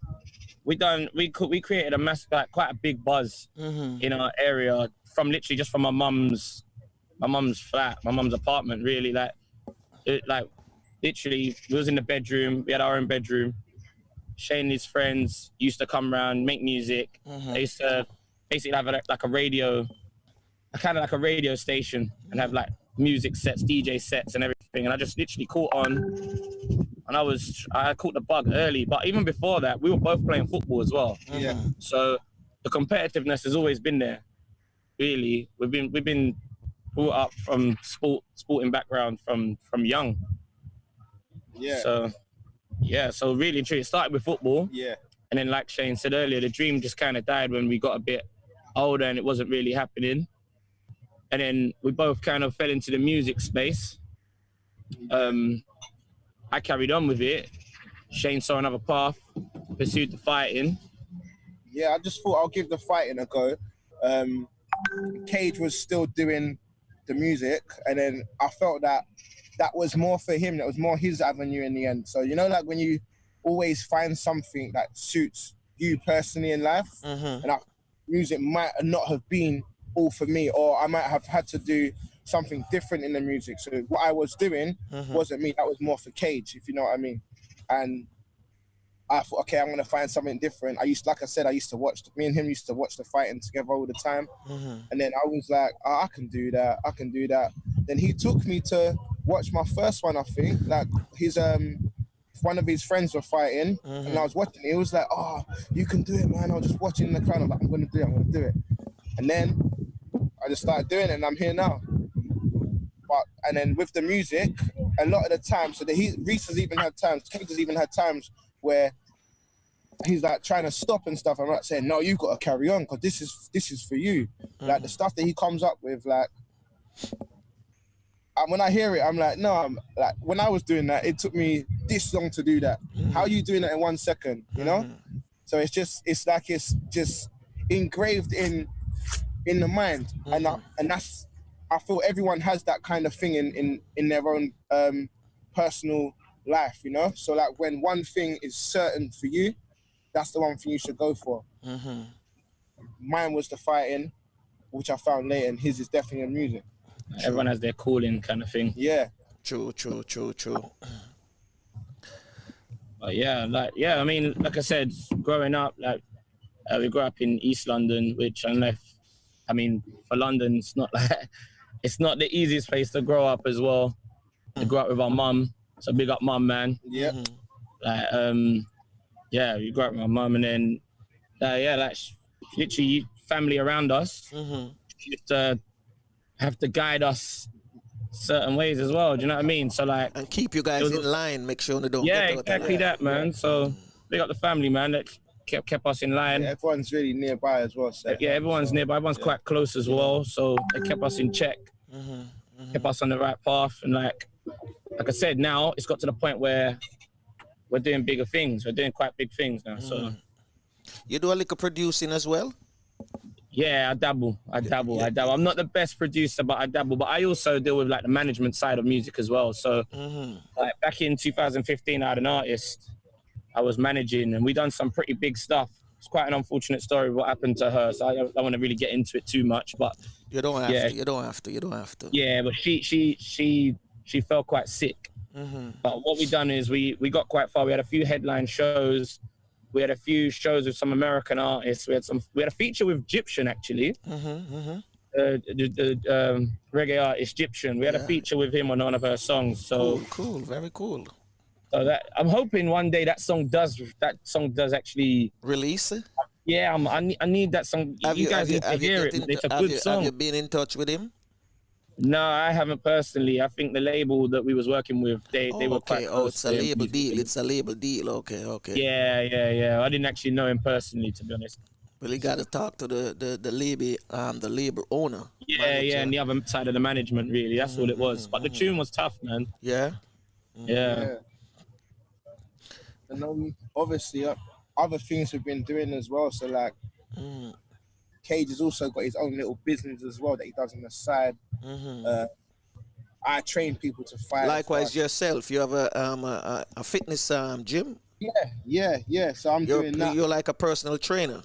we created a mass, like quite a big buzz in our area from literally just from my mum's flat, my mum's apartment. Really, like literally, we was in the bedroom. We had our own bedroom. Shane and his friends used to come around, make music. They used to basically have like a radio, kind of like a radio station, and have like music sets, DJ sets and everything. And I just literally caught on, and I caught the bug early. But even before that, we were both playing football as well. So the competitiveness has always been there. Really, we've been brought up from sporting background from young. So really, it started with football. And then, like Shane said earlier, the dream just kind of died when we got a bit older and it wasn't really happening. And then we both kind of fell into the music space. I carried on with it. Shane saw another path, pursued the fighting. Yeah, I just thought I'll give the fighting a go. Cage was still doing the music, and then I felt that was more for him. That was more his avenue in the end. So, you know, like when you always find something that suits you personally in life, and music might not have been all for me, or I might have had to do something different in the music. So what I was doing wasn't me. That was more for Cage, if you know what I mean. And I thought, okay, I'm going to find something different. Me and him used to watch the fighting together all the time. And then I was like, oh, I can do that. Then he took me to watch my first one, I think. Like one of his friends were fighting, and I was watching it. He was like, oh, you can do it, man. I was just watching in the crowd. I'm like, I'm going to do it. And then I just started doing it, and I'm here now. And then with the music, a lot of the time, so Reese has even had times where he's like trying to stop and stuff. I'm like saying, no, you've got to carry on because this is for you. Like the stuff that he comes up with, like, and when I hear it, I'm like, no, I'm like, when I was doing that, it took me this long to do that. How are you doing that in 1 second, you know? So it's just engraved in the mind. And that's, I feel everyone has that kind of thing in their own personal life, you know? So like when one thing is certain for you, that's the one thing you should go for. Mine was the fighting, which I found later, and his is definitely in music. Everyone has their calling kind of thing. Yeah. True. But I mean, like I said, growing up, like we grew up in East London, which for London, it's not the easiest place to grow up as well. I grew up with our mum, so big up mum, man. Yeah. We grew up with my mum, and then literally family around us. she used to have to guide us certain ways as well. Do you know what I mean? So like, and keep you guys in line. Make sure they don't. Yeah, get out exactly that, man. So they got the family, man, that kept us in line. Yeah, everyone's really nearby as well. So. Yeah, everyone's nearby. Everyone's quite close as well. So they kept us in check, kept us on the right path. And like I said, now it's got to the point where we're doing bigger things. We're doing quite big things now. So you do a little producing as well? Yeah, I dabble. I'm not the best producer, but I dabble. But I also deal with like the management side of music as well. So like back in 2015, I had an artist I was managing, and we done some pretty big stuff. It's quite an unfortunate story what happened to her, so I don't want to really get into it too much. But you don't have to. Yeah, but she felt quite sick. But what we done is we got quite far. We had a few headline shows. We had a few shows with some American artists. We had a feature with Egyptian actually. The reggae artist Egyptian. We had a feature with him on one of her songs. So cool, very cool. So that I'm hoping one day that song does actually release. Yeah, I need that song. You guys need to hear it. It's a good song. Have you been in touch with him? No, I haven't personally. I think the label that we was working with, they were quite close. It's a label deal. It's a label deal. Okay. Yeah. I didn't actually know him personally, to be honest. Well, you got to talk to the label owner. Yeah, and the other side of the management, really. That's all it was. But the tune was tough, man. Yeah. And obviously, other things we've been doing as well. So like, Kage has also got his own little business as well that he does on the side. I train people to fight. Likewise, yourself, you have a fitness gym. Yeah. So doing that. You're like a personal trainer.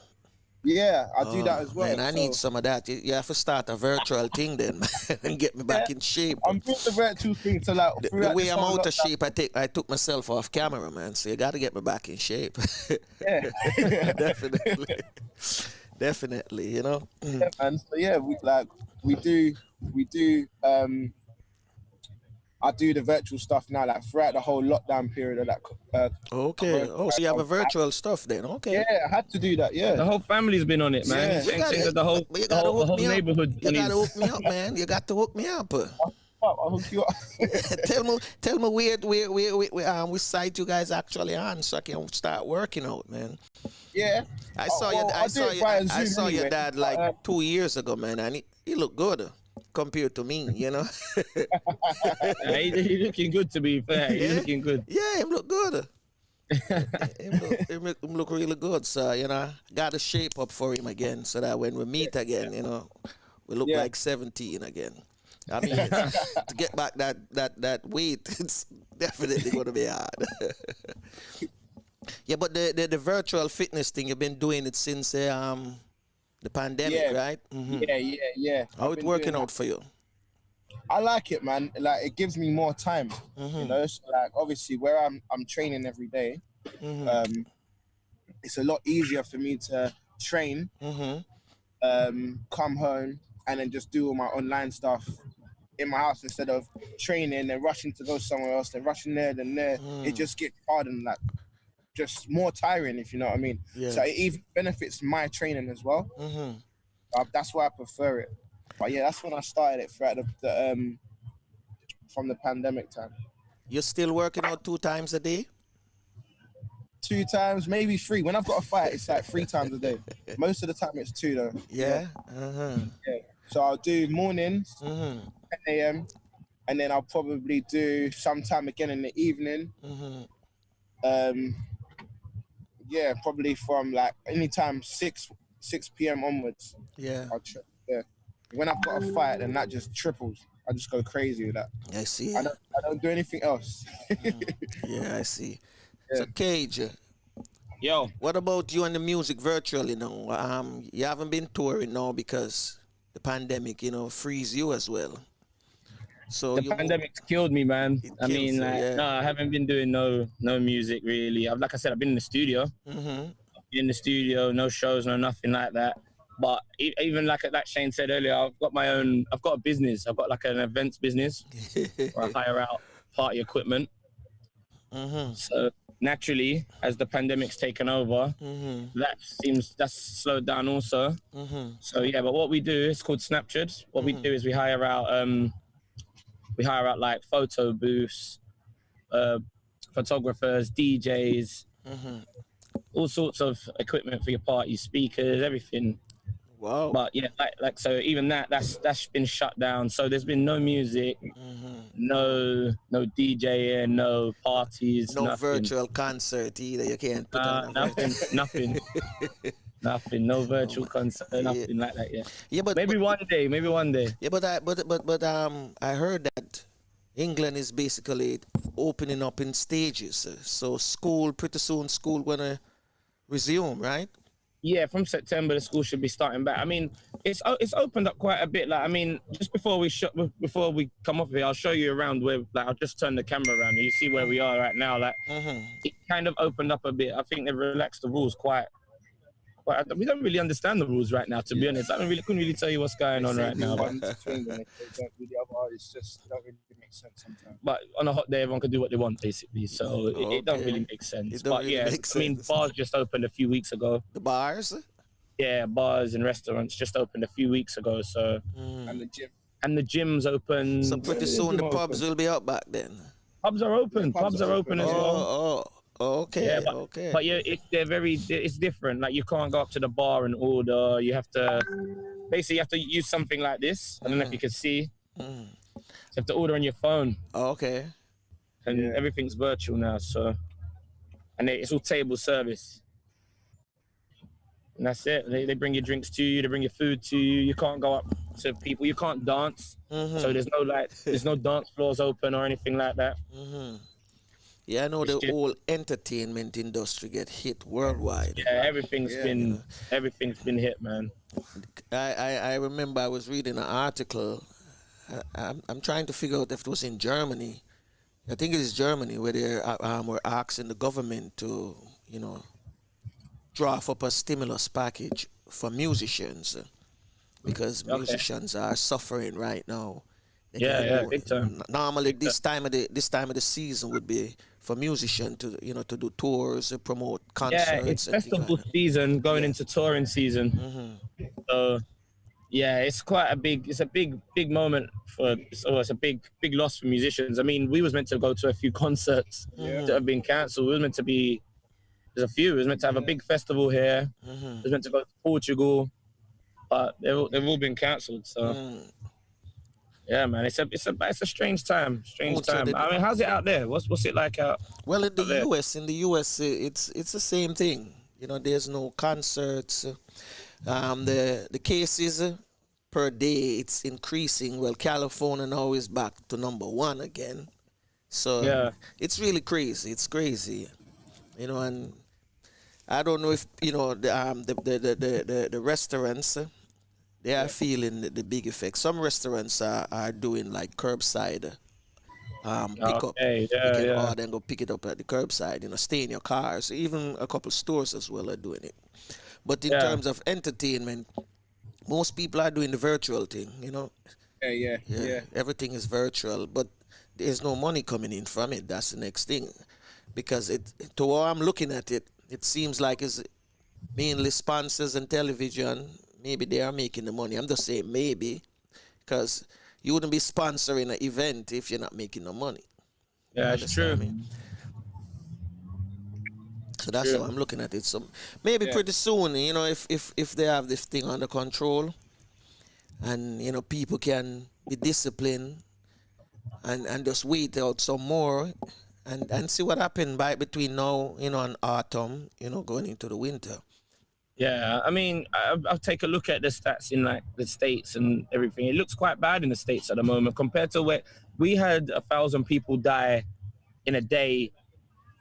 Yeah, I do that as well. Man, I need some of that. You have to start a virtual thing then and get me back in shape. I'm doing the virtual thing to like. The way I'm out of shape, I took myself off camera, man. So you got to get me back in shape. Yeah, definitely. You know. Yeah, man. So yeah, we do. I do the virtual stuff now, like throughout the whole lockdown period of that. Okay. So you have a virtual stuff then? Okay. Yeah, I had to do that. Yeah. The whole family's been on it, man. Yeah. The whole neighborhood. You got to hook me up, man. You got to hook me up. I'll hook you up. tell me which site you guys actually on, so I can start working out, man. Yeah. I saw your dad like 2 years ago, man, and he looked good compared to me, you know. He's looking good, to be fair. He's looking good. Yeah, him look good. him look really good. So, you know, got to shape up for him again so that when we meet again, you know, we look like 17 again. I mean, to get back that weight, it's definitely going to be hard. Yeah, but the virtual fitness thing, you've been doing it since the pandemic, right? Yeah. How it working out for you? I like it, man. Like, it gives me more time. You know, so like obviously where I'm training every day, it's a lot easier for me to train, come home, and then just do all my online stuff in my house instead of training and rushing to go somewhere else, then rushing there, then there. It just gets hard and like just more tiring, if you know what I mean. Yeah. So it even benefits my training as well. That's why I prefer it. But yeah, that's when I started it throughout the from the pandemic time. You're still working out 2 times a day? 2 times, maybe 3. When I've got a fight, it's like 3 times a day. Most of the time it's 2 though. Yeah. Yeah. So I'll do mornings, 10 a.m. and then I'll probably do sometime again in the evening. Yeah, probably from like anytime 6 p.m. onwards. Yeah. Yeah. When I've got a fight, then that just triples. I just go crazy with that. I see. I don't do anything else. Yeah, I see. Yeah. So Kage, yo, what about you and the music virtually now? You haven't been touring now because the pandemic, you know, frees you as well. So the pandemic's killed me, man. I mean, no, I haven't been doing no music really. Like I said, I've been in the studio. In the studio, no shows, no nothing like that. But even like Shane said earlier, I've got a business. I've got like an events business where I hire out party equipment. So naturally, as the pandemic's taken over, that's slowed down also. So yeah, but what we do is called Snapchat. What we do is we hire out like photo booths, photographers, DJs, all sorts of equipment for your party, speakers, everything. Wow. But yeah, like so even that's been shut down. So there's been no music, no DJing, no parties, no nothing. virtual concert either. You can't put on nothing. No virtual concert, nothing like that yet. Yeah, but maybe one day. Yeah, but I heard that England is basically opening up in stages. So pretty soon school gonna resume, right? Yeah, from September the school should be starting back. I mean, it's opened up quite a bit. Like, I mean, just before we come off here, I'll show you around where. Like, I'll just turn the camera around and you see where we are right now. Like, it kind of opened up a bit. I think they've relaxed the rules quite. We don't really understand the rules right now, to be honest. Couldn't really tell you what's going on right now. It's just don't really make sense sometimes. But on a hot day, everyone can do what they want, basically. So it don't really make sense. But yeah, I mean, bars just opened a few weeks ago. The bars? Yeah, bars and restaurants just opened a few weeks ago. So and the gym. And the gym's open. So pretty soon the pubs will be up back then. Pubs are open. Pubs are open as well. Okay. Yeah, but yeah, it's different. Like, you can't go up to the bar and order. You have to use something like this. I don't know if you can see. You have to order on your phone. Okay. And everything's virtual now. So, and it's all table service. And that's it. They bring your drinks to you. They bring your food to you. You can't go up to people. You can't dance. So there's no dance floors open or anything like that. Yeah, I know the whole entertainment industry get hit worldwide. Yeah, everything's been hit, man. I remember I was reading an article. I'm trying to figure out if it was in Germany. I think it is Germany, where they were asking the government to, draft up a stimulus package for musicians, because musicians are suffering right now. Big time. Normally, this time of the season would be for musicians to to do tours, promote concerts. Yeah, it's festival season going into touring season. So yeah, it's a big moment it's a big loss for musicians. I mean, we was meant to go to a few concerts that have been cancelled. There's a few. We was meant to have a big festival here. We was meant to go to Portugal, but they've all been cancelled. So. Yeah, man, it's a strange time. I mean, how's it out there? What's it like out? Well, in the US, it's the same thing. There's no concerts. The cases per day, it's increasing. Well, California now is back to number 1 again. So it's really crazy. It's crazy, and I don't know if the restaurants. They are feeling the big effect. Some restaurants are doing like curbside pickup. You can order and go pick it up at the curbside. Stay in your cars. Even a couple stores as well are doing it. But in terms of entertainment, most people are doing the virtual thing. Yeah. Everything is virtual, but there's no money coming in from it. That's the next thing, because to how I'm looking at it, it seems like it's mainly sponsors and television. Maybe they are making the money. I'm just saying maybe, because you wouldn't be sponsoring an event if you're not making no money. Yeah, it's true. So that's how I'm looking at it. So maybe pretty soon, if they have this thing under control, and people can be disciplined and just wait out some more and see what happens between now, and autumn, going into the winter. Yeah, I mean, I'll take a look at the stats in like the States and everything. It looks quite bad in the States at the moment compared to where we had 1,000 people die in a day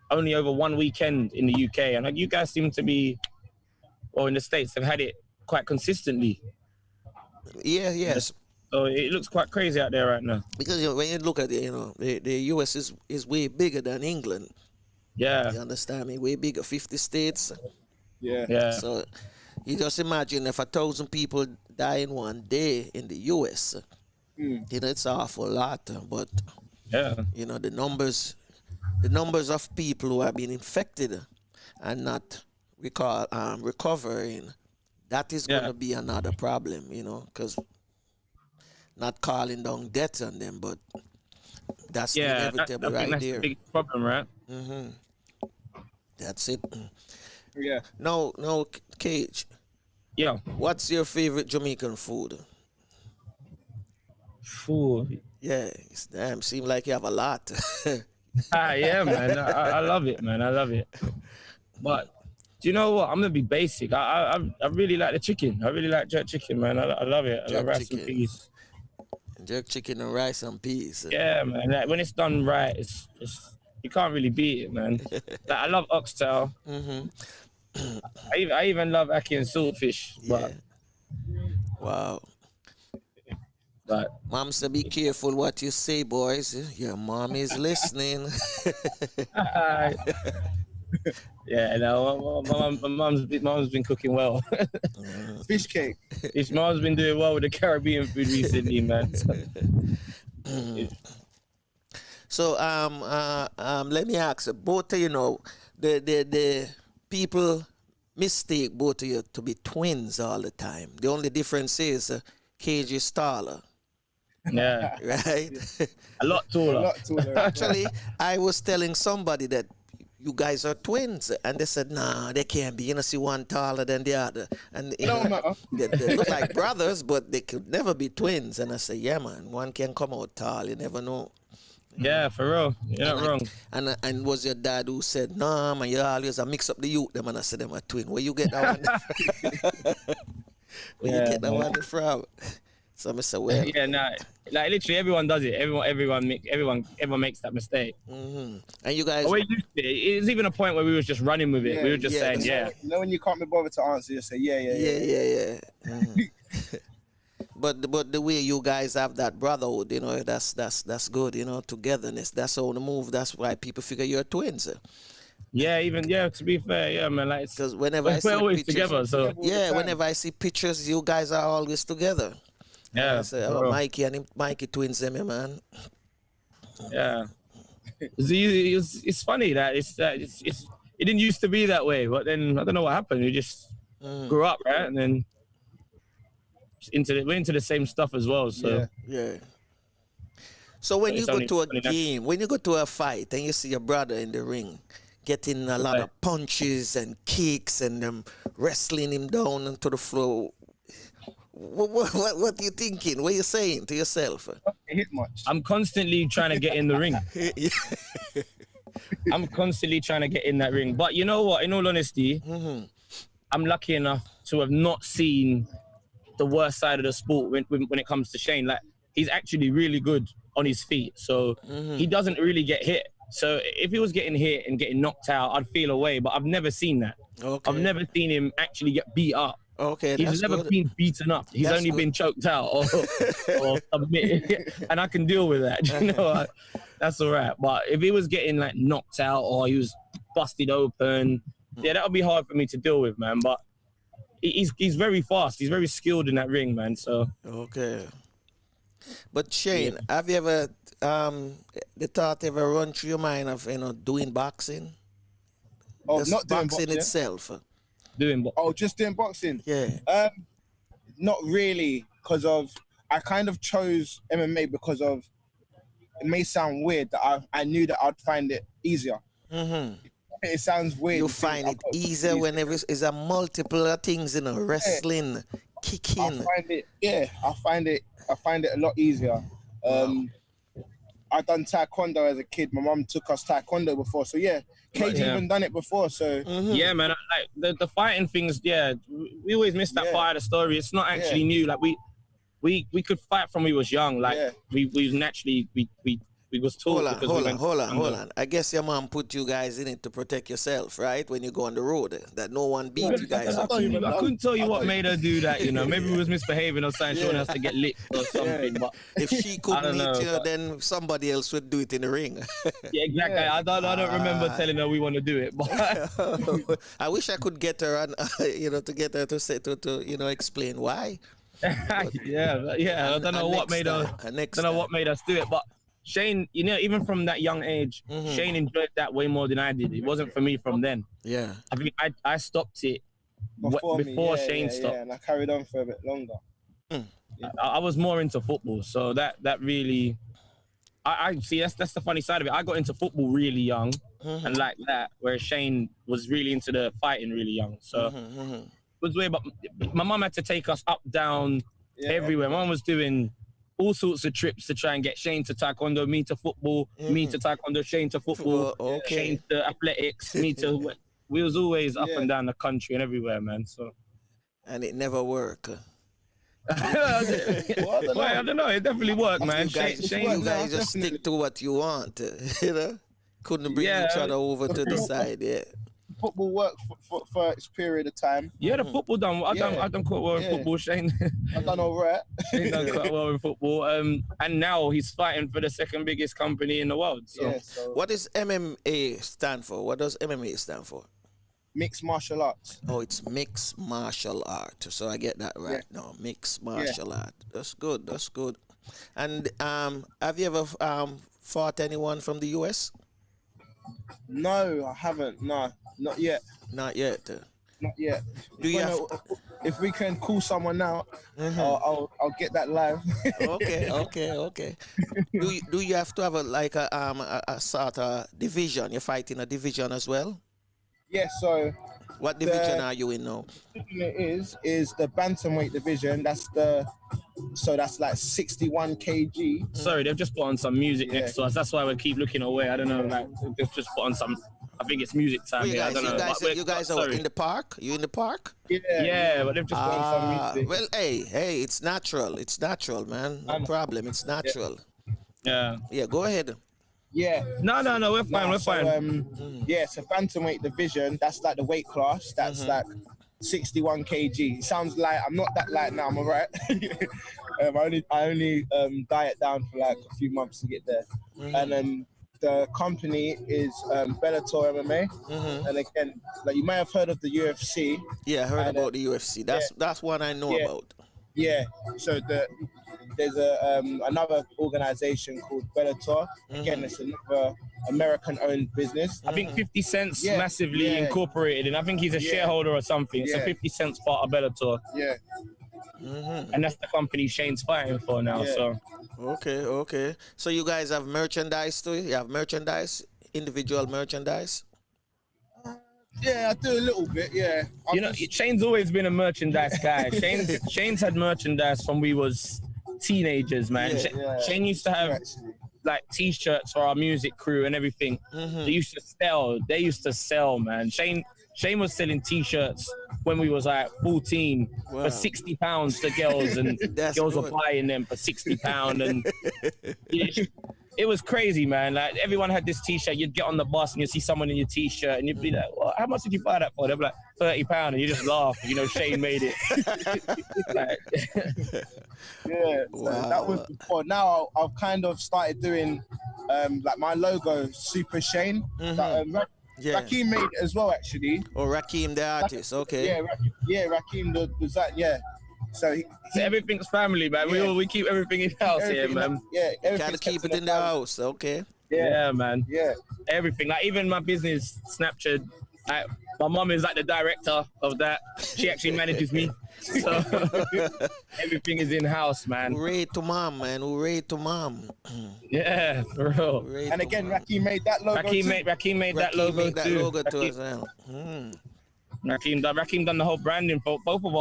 only over one weekend in the UK. And like, you guys seem to be, in the States, they've had it quite consistently. Yeah, yes. So it looks quite crazy out there right now. Because when you look at it, the US is way bigger than England. Yeah. You understand me? Way bigger, 50 states. Yeah. So you just imagine if 1,000 people die in one day in the US, it's an awful lot. But the numbers the numbers of people who have been infected and not recovering, that is going to be another problem, you know, because not calling down death on them, but that's inevitable right that's there. The big problem, right? That's it. Yeah. No, Cage. Yeah. What's your favorite Jamaican food? Food. Yeah, damn, seem like you have a lot. Yeah, man. I love it, man. I love it. But do you know what? I'm gonna be basic. I really like the chicken. I really like jerk chicken, man. I love it. I love rice and peas. Jerk chicken and rice and peas. Yeah, man. Like, when it's done right, it's you can't really beat it, man. Like, I love oxtail. I even love ackee and saltfish. But wow. But Mom said, be careful what you say, boys. Your mom is listening. yeah, no, my mom's been cooking well. Fish cake. His mom's been doing well with the Caribbean food recently, man. So let me ask you, both of you know, the people mistake both of you to be twins all the time. The only difference is Kage is taller. Yeah. Right? A lot taller. Actually, I was telling somebody that you guys are twins, and they said, nah, they can't be. You know, see one taller than the other. And you know, they look like brothers, but they could never be twins. And I said, yeah, man, one can come out tall. You never know. Yeah, for real. You're not wrong. And was your dad who said, nah, man, you always mix up the youth, them, and I said, them are twin. Where you get that one? Where you get that one from? So I said, well. Yeah, nah. Like literally everyone does it. Everyone makes that mistake. And you guys. It's even a point where we was just running with it. We were just saying, You know, when you can't be bothered to answer, you say, yeah. But the way you guys have that brotherhood, you know, that's good, you know, togetherness. That's all the move. That's why people figure you're twins. Yeah, to be fair, yeah, man. Like, because whenever I see always pictures, together. So whenever I see pictures, you guys are always together. Yeah, I say, Mikey twins, them, man. Yeah, it's funny that it didn't used to be that way, but then I don't know what happened. We just grew up, right, and then we're into the same stuff as well. So yeah. So when you go to a game, when you go to a fight, and you see your brother in the ring, getting a lot of punches and kicks and them wrestling him down onto the floor. What are you thinking? What are you saying to yourself? Hit much. I'm constantly trying to get in the ring. I'm constantly trying to get in that ring. But you know what? In all honesty, I'm lucky enough to have not seen the worst side of the sport when it comes to Shane. Like, he's actually really good on his feet. So he doesn't really get hit. So if he was getting hit and getting knocked out, I'd feel away. But I've never seen that. Okay. I've never seen him actually get beat up. Okay, he's never been beaten up. He's only been choked out or submitted, and I can deal with that. You know, that's all right. But if he was getting like knocked out or he was busted open, that would be hard for me to deal with, man. But he's very fast. He's very skilled in that ring, man. So okay. But Shane, have you ever the thought ever run through your mind of doing boxing? Oh, just not doing boxing itself. Just doing boxing. Yeah. Not really, because I kind of chose MMA because of, it may sound weird that I knew that I'd find it easier. It sounds weird. You find it easier whenever it's a multiple of things, wrestling, kicking. I find it a lot easier. I've done taekwondo as a kid. My mum took us taekwondo before, so Kage even done it before. So yeah, man. Like the fighting things. Yeah, we always miss that part of the story. It's not actually new. Like we could fight from we was young. Like we naturally we was taught. Hold on. I guess your mom put you guys in it to protect yourself, right? When you go on the road, that no one beat you guys. I couldn't tell you what made her do that. You know, maybe we was misbehaving or something. She wanted us to get licked or something. But if she couldn't hit you, then somebody else would do it in the ring. Yeah, exactly. I don't remember telling her we want to do it. But I wish I could get her on, to get her to say to explain why. I don't know what made her. What made us do it, but Shane, you know, even from that young age, Shane enjoyed that way more than I did. It wasn't for me from then. Yeah. I think I stopped it before Shane stopped. Yeah, and I carried on for a bit longer. I was more into football, so that really, I see that's the funny side of it. I got into football really young, and like that, whereas Shane was really into the fighting really young. So it was weird, but my mum had to take us up, down, everywhere. Mum was doing all sorts of trips to try and get Shane to taekwondo, me to football, me to taekwondo, Shane to football, Shane to athletics, me to. We was always up and down the country and everywhere, man. So, and it never worked. I don't know. It definitely worked, man. You guys just stick to what you want. You know, couldn't bring each other over to the side. Yeah. Football worked for its period of time. Yeah, the football done. I done quite well in football, Shane. I done all right. Shane done quite well in football. And now he's fighting for the second biggest company in the world. So. What does MMA stand for? What does MMA stand for? Mixed martial arts. Oh, it's mixed martial art. So I get that right now. Mixed martial art. That's good. That's good. And have you ever fought anyone from the US? No, I haven't. No, not yet. Not yet. Not yet. If we can call someone now, I'll get that live. Okay. Do you have to have a sort of division? You're fighting a division as well? Yeah, so what division are you in now? It is the bantamweight division. That's like 61 kg. Sorry, they've just put on some music next to us. That's why we keep looking away. I don't know, like they've just put on some. I think it's music time here. I don't know. You guys are in the park? You in the park? Yeah, but they've just put on some music. Well, hey, it's natural. It's natural, man. No problem. It's natural. Yeah. Yeah, go ahead. Yeah. No, we're fine. We're fine. Yeah, it's a bantamweight division. That's like the weight class. That's like 61 kg. It sounds like I'm not that light now. I'm alright. I only diet down for like a few months to get there, and then the company is Bellator MMA. And again, like you may have heard of the UFC. Yeah, I heard about the UFC. That's one I know about. Yeah, so there's another organization called Bellator. Again, it's another American-owned business. I think 50 Cent's massively incorporated, and I think he's a shareholder or something. So 50 Cent's part of Bellator. Yeah. And that's the company Shane's fighting for now. So. Okay. So you guys have merchandise too? You have merchandise, individual merchandise? Yeah, I do a little bit, yeah. You know, Shane's always been a merchandise guy. Shane's had merchandise from we was teenagers, man. Shane used to have like T-shirts for our music crew and everything. They used to sell, man. Shane was selling T-shirts when we was like 14 for £60 to girls, and girls were buying them for £60, and it was crazy, man. Like everyone had this T-shirt. You'd get on the bus and you'd see someone in your T-shirt, and you'd be like, well, "How much did you buy that for?" They'd be like, £30, and you just laugh. You know, Shane made it. That was before. Now I've kind of started doing like my logo, Super Shane. Rakim made it as well, actually. Oh, Rakim the artist, okay. Rakim the design, So everything's family, man. We keep everything in house here, man. Gotta keep it in the house, okay. Yeah, man. Yeah. Everything. Like even my business, Snapchat, like my mom is like the director of that. She actually manages me. So everything is in house, man. Hooray to mom, man. Hooray to mom. Yeah, for real. Hooray and again, Rakim made that logo. Rakim made that logo too. As well. Rakim done the whole branding for both of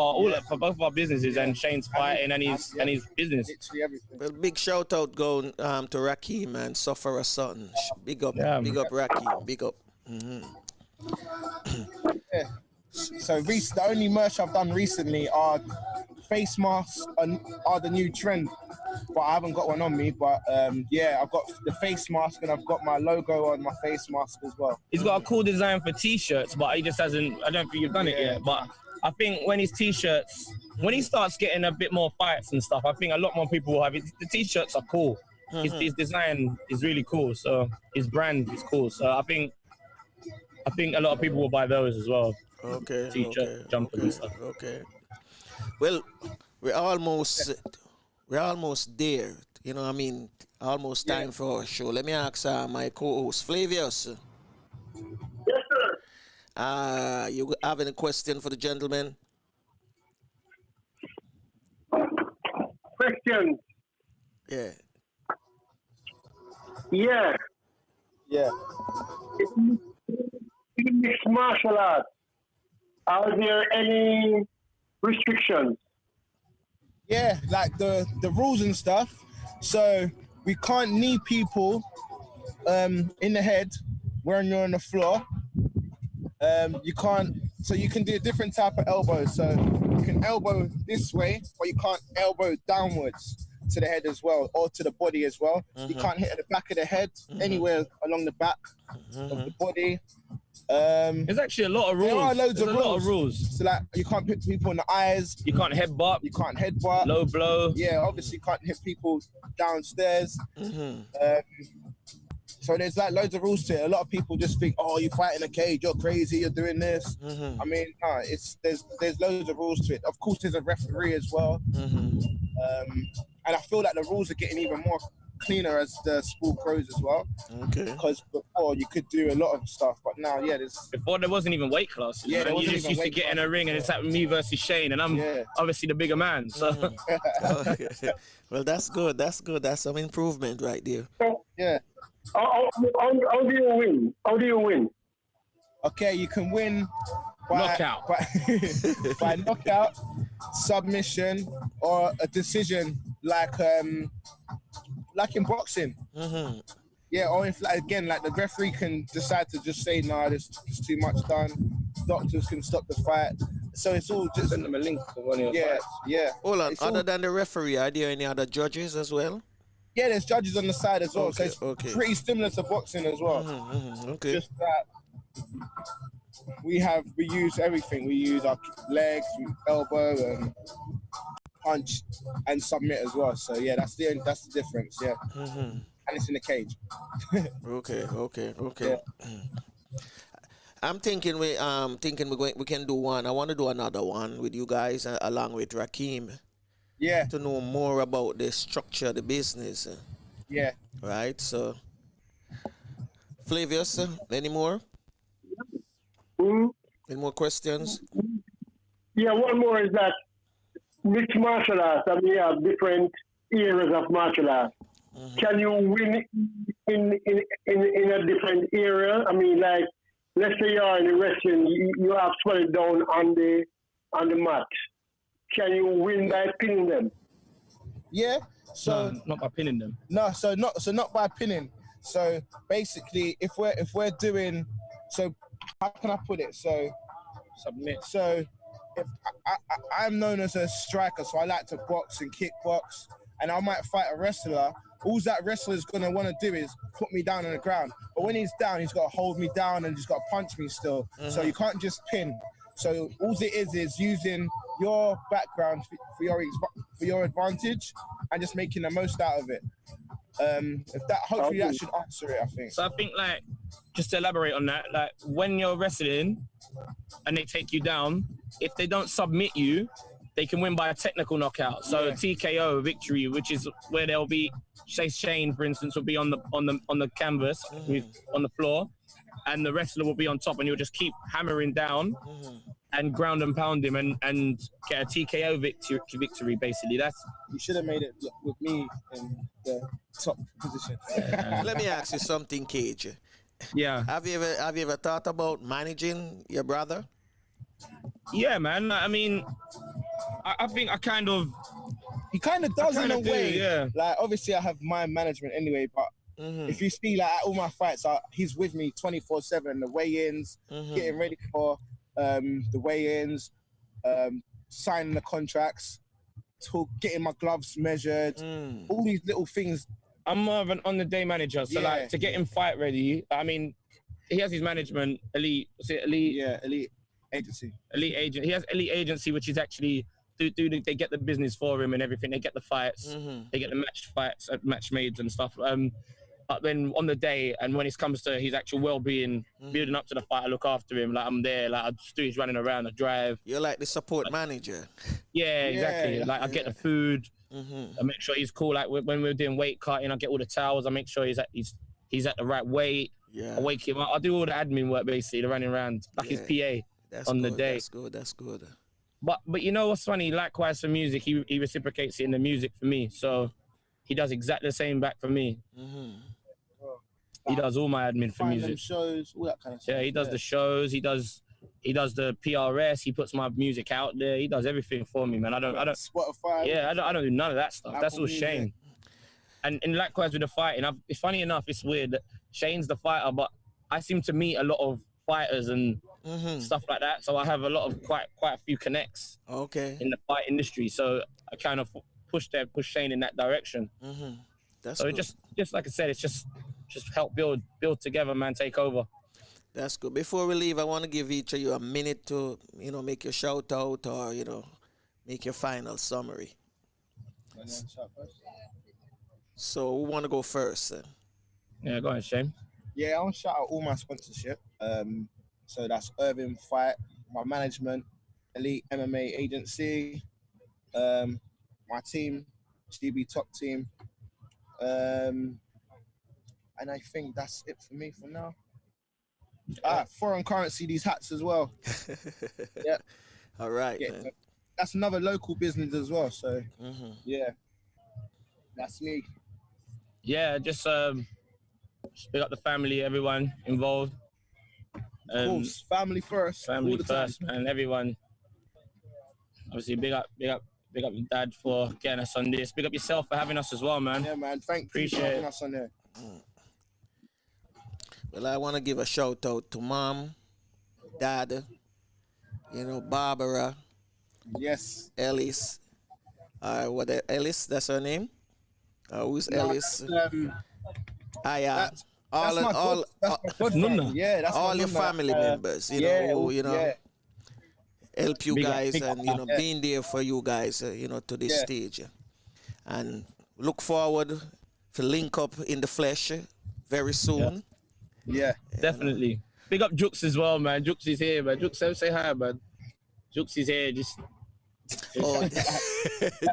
our businesses, and Shane's fighting and his business. Literally everything. Well, big shout out going to Rakim and Suffer a Son. Big up Rakim. Big up. So the only merch I've done recently are face masks are the new trend, but I haven't got one on me. But I've got the face mask and I've got my logo on my face mask as well. He's got a cool design for T-shirts, but he just hasn't. I don't think you've done it yet. But I think when his T-shirts, when he starts getting a bit more fights and stuff, I think a lot more people will have it. The T-shirts are cool. His design is really cool. So his brand is cool. So I think a lot of people will buy those as well. Okay. T-shirt, jumpers and stuff. Okay. Well, we're almost there. you know what I mean, almost time for our show. Let me ask my co-host, Flavius. Yes, sir. You have any question for the gentleman? Questions. Yeah. Yeah. Yeah. In mixed martial arts, are there any restrictions? Yeah, like the rules and stuff. So we can't knee people in the head when you're on the floor. You can't. So you can do a different type of elbow. So you can elbow this way, but you can't elbow downwards to the head as well, or to the body as well. You can't hit at the back of the head, anywhere along the back of the body. There's actually a lot of rules. There are loads There's of a lot of rules. So like, you can't hit people in the eyes. You can't headbutt. You can't headbutt. Low blow. Yeah, obviously you can't hit people downstairs. So there's like loads of rules to it. A lot of people just think, oh, you fight in a cage, you're crazy, you're doing this. I mean, no, there's loads of rules to it. Of course, there's a referee as well. And I feel like the rules are getting even more cleaner as the sport grows as well. Okay. Because before you could do a lot of stuff, but now, Before there wasn't even weight classes. Yeah, there you wasn't just even used to weight get in a ring and it's like me versus Shane, and I'm obviously the bigger man. So Okay. Well, that's good. That's good. That's some improvement right there. yeah. How do you win? How do you win? Okay, you can win by Knockout. by knockout, submission, or a decision like in boxing. Yeah, or if like the referee can decide to just say, nah, there's too much done. Doctors can stop the fight. So it's all just send them a link to one of your fights. Yeah. Hold on. It's Other than the referee, are there any other judges as well? Yeah, there's judges on the side as well. Okay, So it's pretty similar to boxing as well. Okay. Just that we use everything. We use our legs, elbow, and punch, and submit as well. So yeah, that's the difference. Yeah, and it's in the cage. Okay. Yeah. I'm thinking we can do one. I want to do another one with you guys along with Rakim. Yeah. To know more about the structure of the business. Yeah. Right. So, Flavius, any more? Any more questions? Yeah, one more is that mixed martial arts, I mean, you have different areas of martial arts. Can you win in a different area? I mean, like, let's say you are in the wrestling, you have swelled down on the mat. Can you win by pinning them? Yeah. So no, not by pinning them. No, so not by pinning. So basically, if we're doing, so how can I put it? So submit. So if I'm known as a striker, so I like to box and kickbox, and I might fight a wrestler. All that wrestler's gonna want to do is put me down on the ground. But when he's down, he's got to hold me down and he's got to punch me still. So you can't just pin. So all it is using your background for your advantage and just making the most out of it. Hopefully that should answer it, I think. So I think, like, just to elaborate on that, like, when you're wrestling and they take you down, if they don't submit you, they can win by a technical knockout. So TKO victory, which is where they'll be, say Shane, for instance, will be on the canvas, on the floor, and the wrestler will be on top, and you'll just keep hammering down and ground and pound him and get a TKO victory. Basically, you should have made it with me in the top position. Let me ask you something, Cage. Yeah. Have you ever thought about managing your brother? Yeah, man. I mean, I think I kind of. He kind of does in a way. Yeah. Like, obviously, I have my management anyway, but if you see, like, at all my fights, he's with me 24/7. The weigh-ins, getting ready for the weigh-ins, signing the contracts, getting my gloves measured, all these little things. I'm more of an on-the-day manager, so like to get him fight ready. I mean, he has his management, Elite. Was it Elite? Yeah, Elite Agency. Elite Agent. He has Elite Agency, which is actually they get the business for him and everything. They get the fights, they get the match mades and stuff. But then on the day and when it comes to his actual well-being, building up to the fight, I look after him. Like, I'm there. Like, I just do his running around, I drive. You're like the support manager. Yeah, exactly. I get the food. I make sure he's cool. Like when we're doing weight cutting, I get all the towels. I make sure he's at the right weight. Yeah. I wake him up. I do all the admin work basically, the running around like his PA on the day. That's good. But you know what's funny? Likewise for music, he reciprocates it in the music for me. So he does exactly the same back for me. He does all my admin for music. Shows, all that kind of stuff. Yeah, he does the shows. He does the PRS. He puts my music out there. He does everything for me, man. I don't. Spotify. Yeah, I don't do none of that stuff. That's all Music. Shane. And likewise with the fighting, it's funny enough. It's weird that Shane's the fighter, but I seem to meet a lot of fighters and stuff like that. So I have a lot of quite a few connects. Okay. In the fight industry, so I kind of push Shane in that direction. That's so good. just like I said, it's just help build together, man. Take over. That's good. Before we leave, I want to give each of you a minute to, make your shout out or, make your final summary. So who want to go first? Yeah, go ahead, Shane. Yeah, I want to shout out all my sponsorship. So that's Irving Fight, my management, Elite MMA Agency, my team, GB Top Team, and I think that's it for me for now. Foreign currency, these hats as well. Yeah. All right. Yeah, Man. that's another local business as well. So yeah, that's me. Yeah, just pick up the family, everyone involved. Of course, family first. Family all the first, time. man. Everyone. Obviously, big up your dad for getting us on this. Big up yourself for having us as well, man. Yeah, man. Appreciate you for having us on there. Well, I want to give a shout out to Mom, Dad, Barbara. Yes. Ellis. Ellis, that's her name? Who's Ellis? Yeah, that's all your family members, help you guys and being there for you guys, to this stage, and look forward to link up in the flesh very soon. Yeah, definitely. Big up Jux as well, man. Jux is here, man. Jux, say hi, man. Jux is here. Just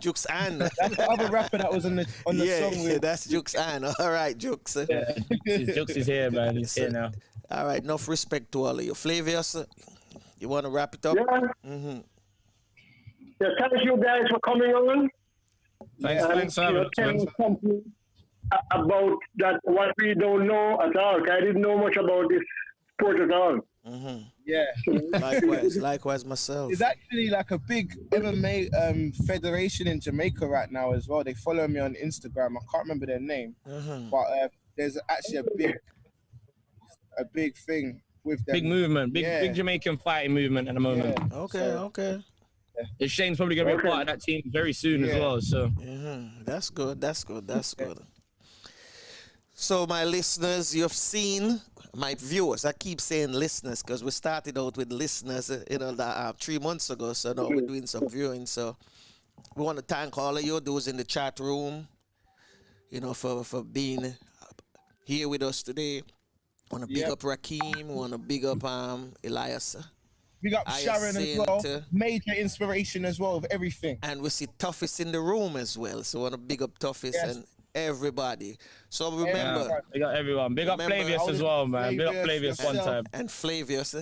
Jux Ann. That's the other rapper that was on the song. Yeah, that's Jux Ann. All right, Jux. Yeah, Jux is here, man. He's here now. All right, enough respect to all of you. Flavius, you want to wrap it up? Yeah. Yeah, thank you guys for coming on. Thanks for having us, man. Something about that what we don't know at all. I didn't know much about this sport at all. Yeah. Likewise myself. It's actually like a big MMA federation in Jamaica right now as well. They follow me on Instagram. I can't remember their name, but there's actually a big thing with them. Big movement, big Jamaican fighting movement at the moment. Yeah. Okay. Shane's probably gonna be a part of that team very soon as well. So that's good. So my listeners, you've seen my viewers. I keep saying listeners because we started out with listeners, 3 months ago. So now we're doing some viewing. So we want to thank all of you, those in the chat room, for being here with us today. Want to big up Rakeem. Want to big up Elias. Big up Sharon as well. Major inspiration as well of everything. And we see Toughest in the room as well. So want to big up Toughest and everybody. So remember, big up everyone. Big up Flavius as well, man. Big up Flavius one time. And Flavius.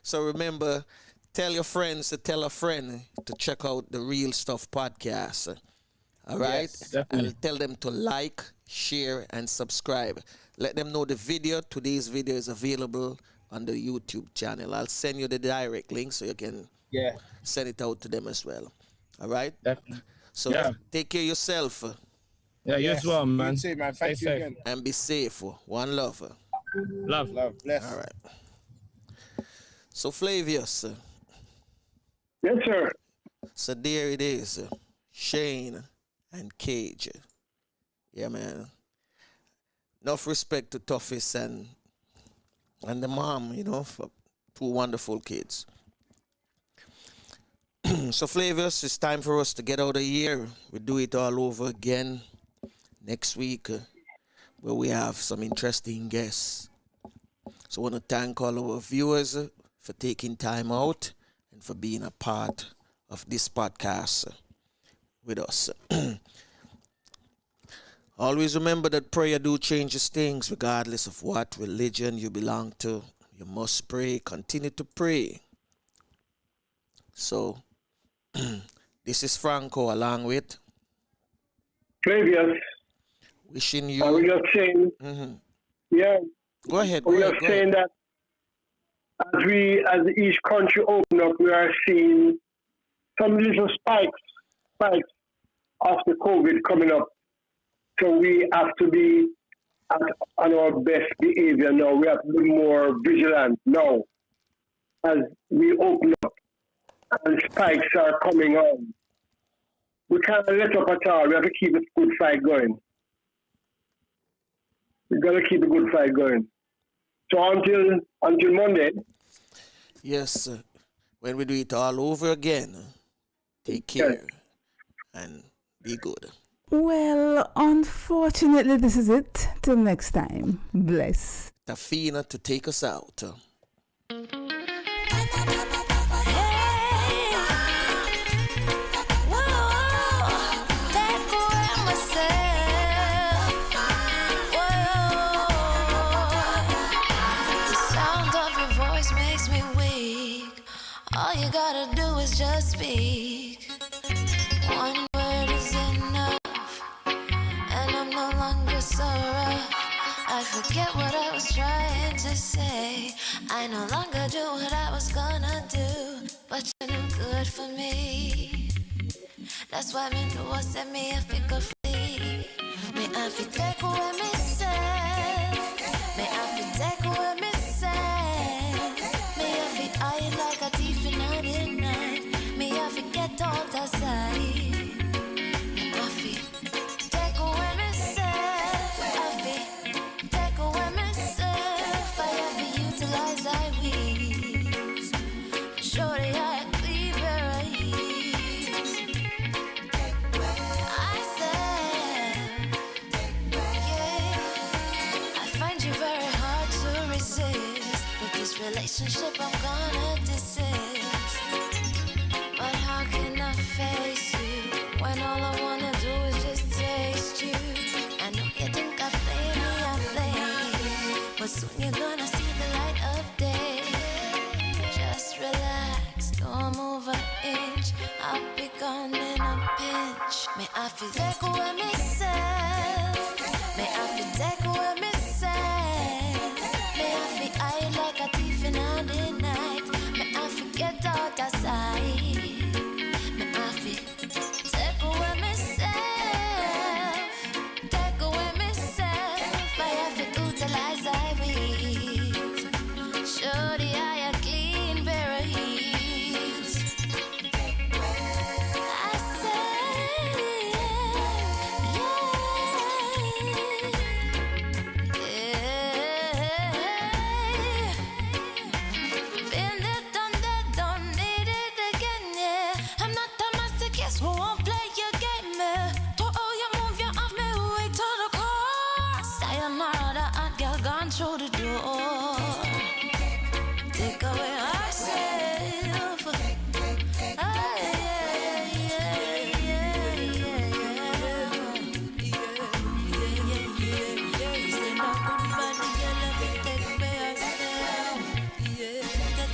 So remember, tell your friends to tell a friend to check out the Real Stuff podcast. All right? Yes, and tell them to like, share, and subscribe. Let them know the video. Today's video is available on the YouTube channel. I'll send you the direct link so you can send it out to them as well. All right? Definitely. So take care of yourself. Yeah, you as well, man. You too, man. Thank you again. And be safe. One love. Love. Bless. All right. So Flavius. Yes, sir. So there it is. Shane and Kage. Yeah, man. Enough respect to Toughest and the mom, for two wonderful kids. So Flavius, it's time for us to get out of here. We do it all over again next week, where we have some interesting guests. So I want to thank all our viewers for taking time out and for being a part of this podcast with us. Always remember that prayer do changes things regardless of what religion you belong to. You must pray. Continue to pray. So, this is Franco along with Flavius. wishing you. Are we just saying? Yeah. Go ahead. We are saying that as each country open up, we are seeing some little spikes of the COVID coming up. So we have to be on our best behavior now. We have to be more vigilant now as we open up and spikes are coming on. We can't let up at all. We have to keep a good fight going. We've got to keep a good fight going. So until Monday. Yes, when we do it all over again, take care and be good. Well, unfortunately, this is it. Till next time. Bless. Tafina to take us out. All you gotta do is just speak. One word is enough, and I'm no longer so rough. I forget what I was trying to say. I no longer do what I was gonna do, but you're no good for me. That's why me know I said me if it could flee. Me I fi take away me say. Me I fi take away me say. Me I fi hide like a thief in the night. Me I fi get out of sight. Me I fi take away myself. I fi take away myself. I have to utilize I wings. Show the eye clean where I is. I said, yeah. I find you very hard to resist, but this relationship I'm gonna desist. But how can I face you when all I wanna do is just taste you? I know you think I play me, I play, but soon you're gonna see the light of day. Just relax, don't move an inch. I'll be gone in a pinch. May I feel take away myself. May I feel take away myself. May I feel hide like a thief in the night. May I forget out of sight. May I feel take away myself. Take away myself. I have to utilize I will. Show the eye a clean berries. I say, been there, done that, don't need it again, yeah. I'm not the master, guess who won't play your game, yeah. To all you move, you off me, wait to the core. Sayonara, the hot girl gone through the door. Take away ourselves. Ah, yeah, yeah, yeah, yeah. Stand up on body, girl, let me take away ourselves.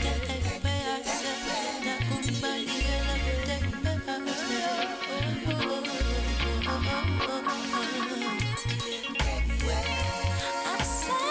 Take away ourselves. Stand up on body, girl, let me take away ourselves.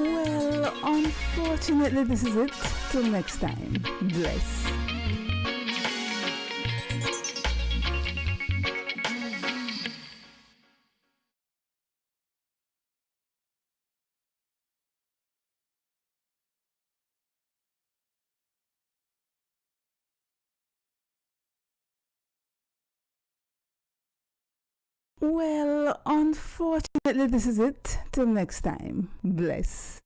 Well, unfortunately, this is it. Till next time. Bless. Well, unfortunately, this is it. Till next time. Bless.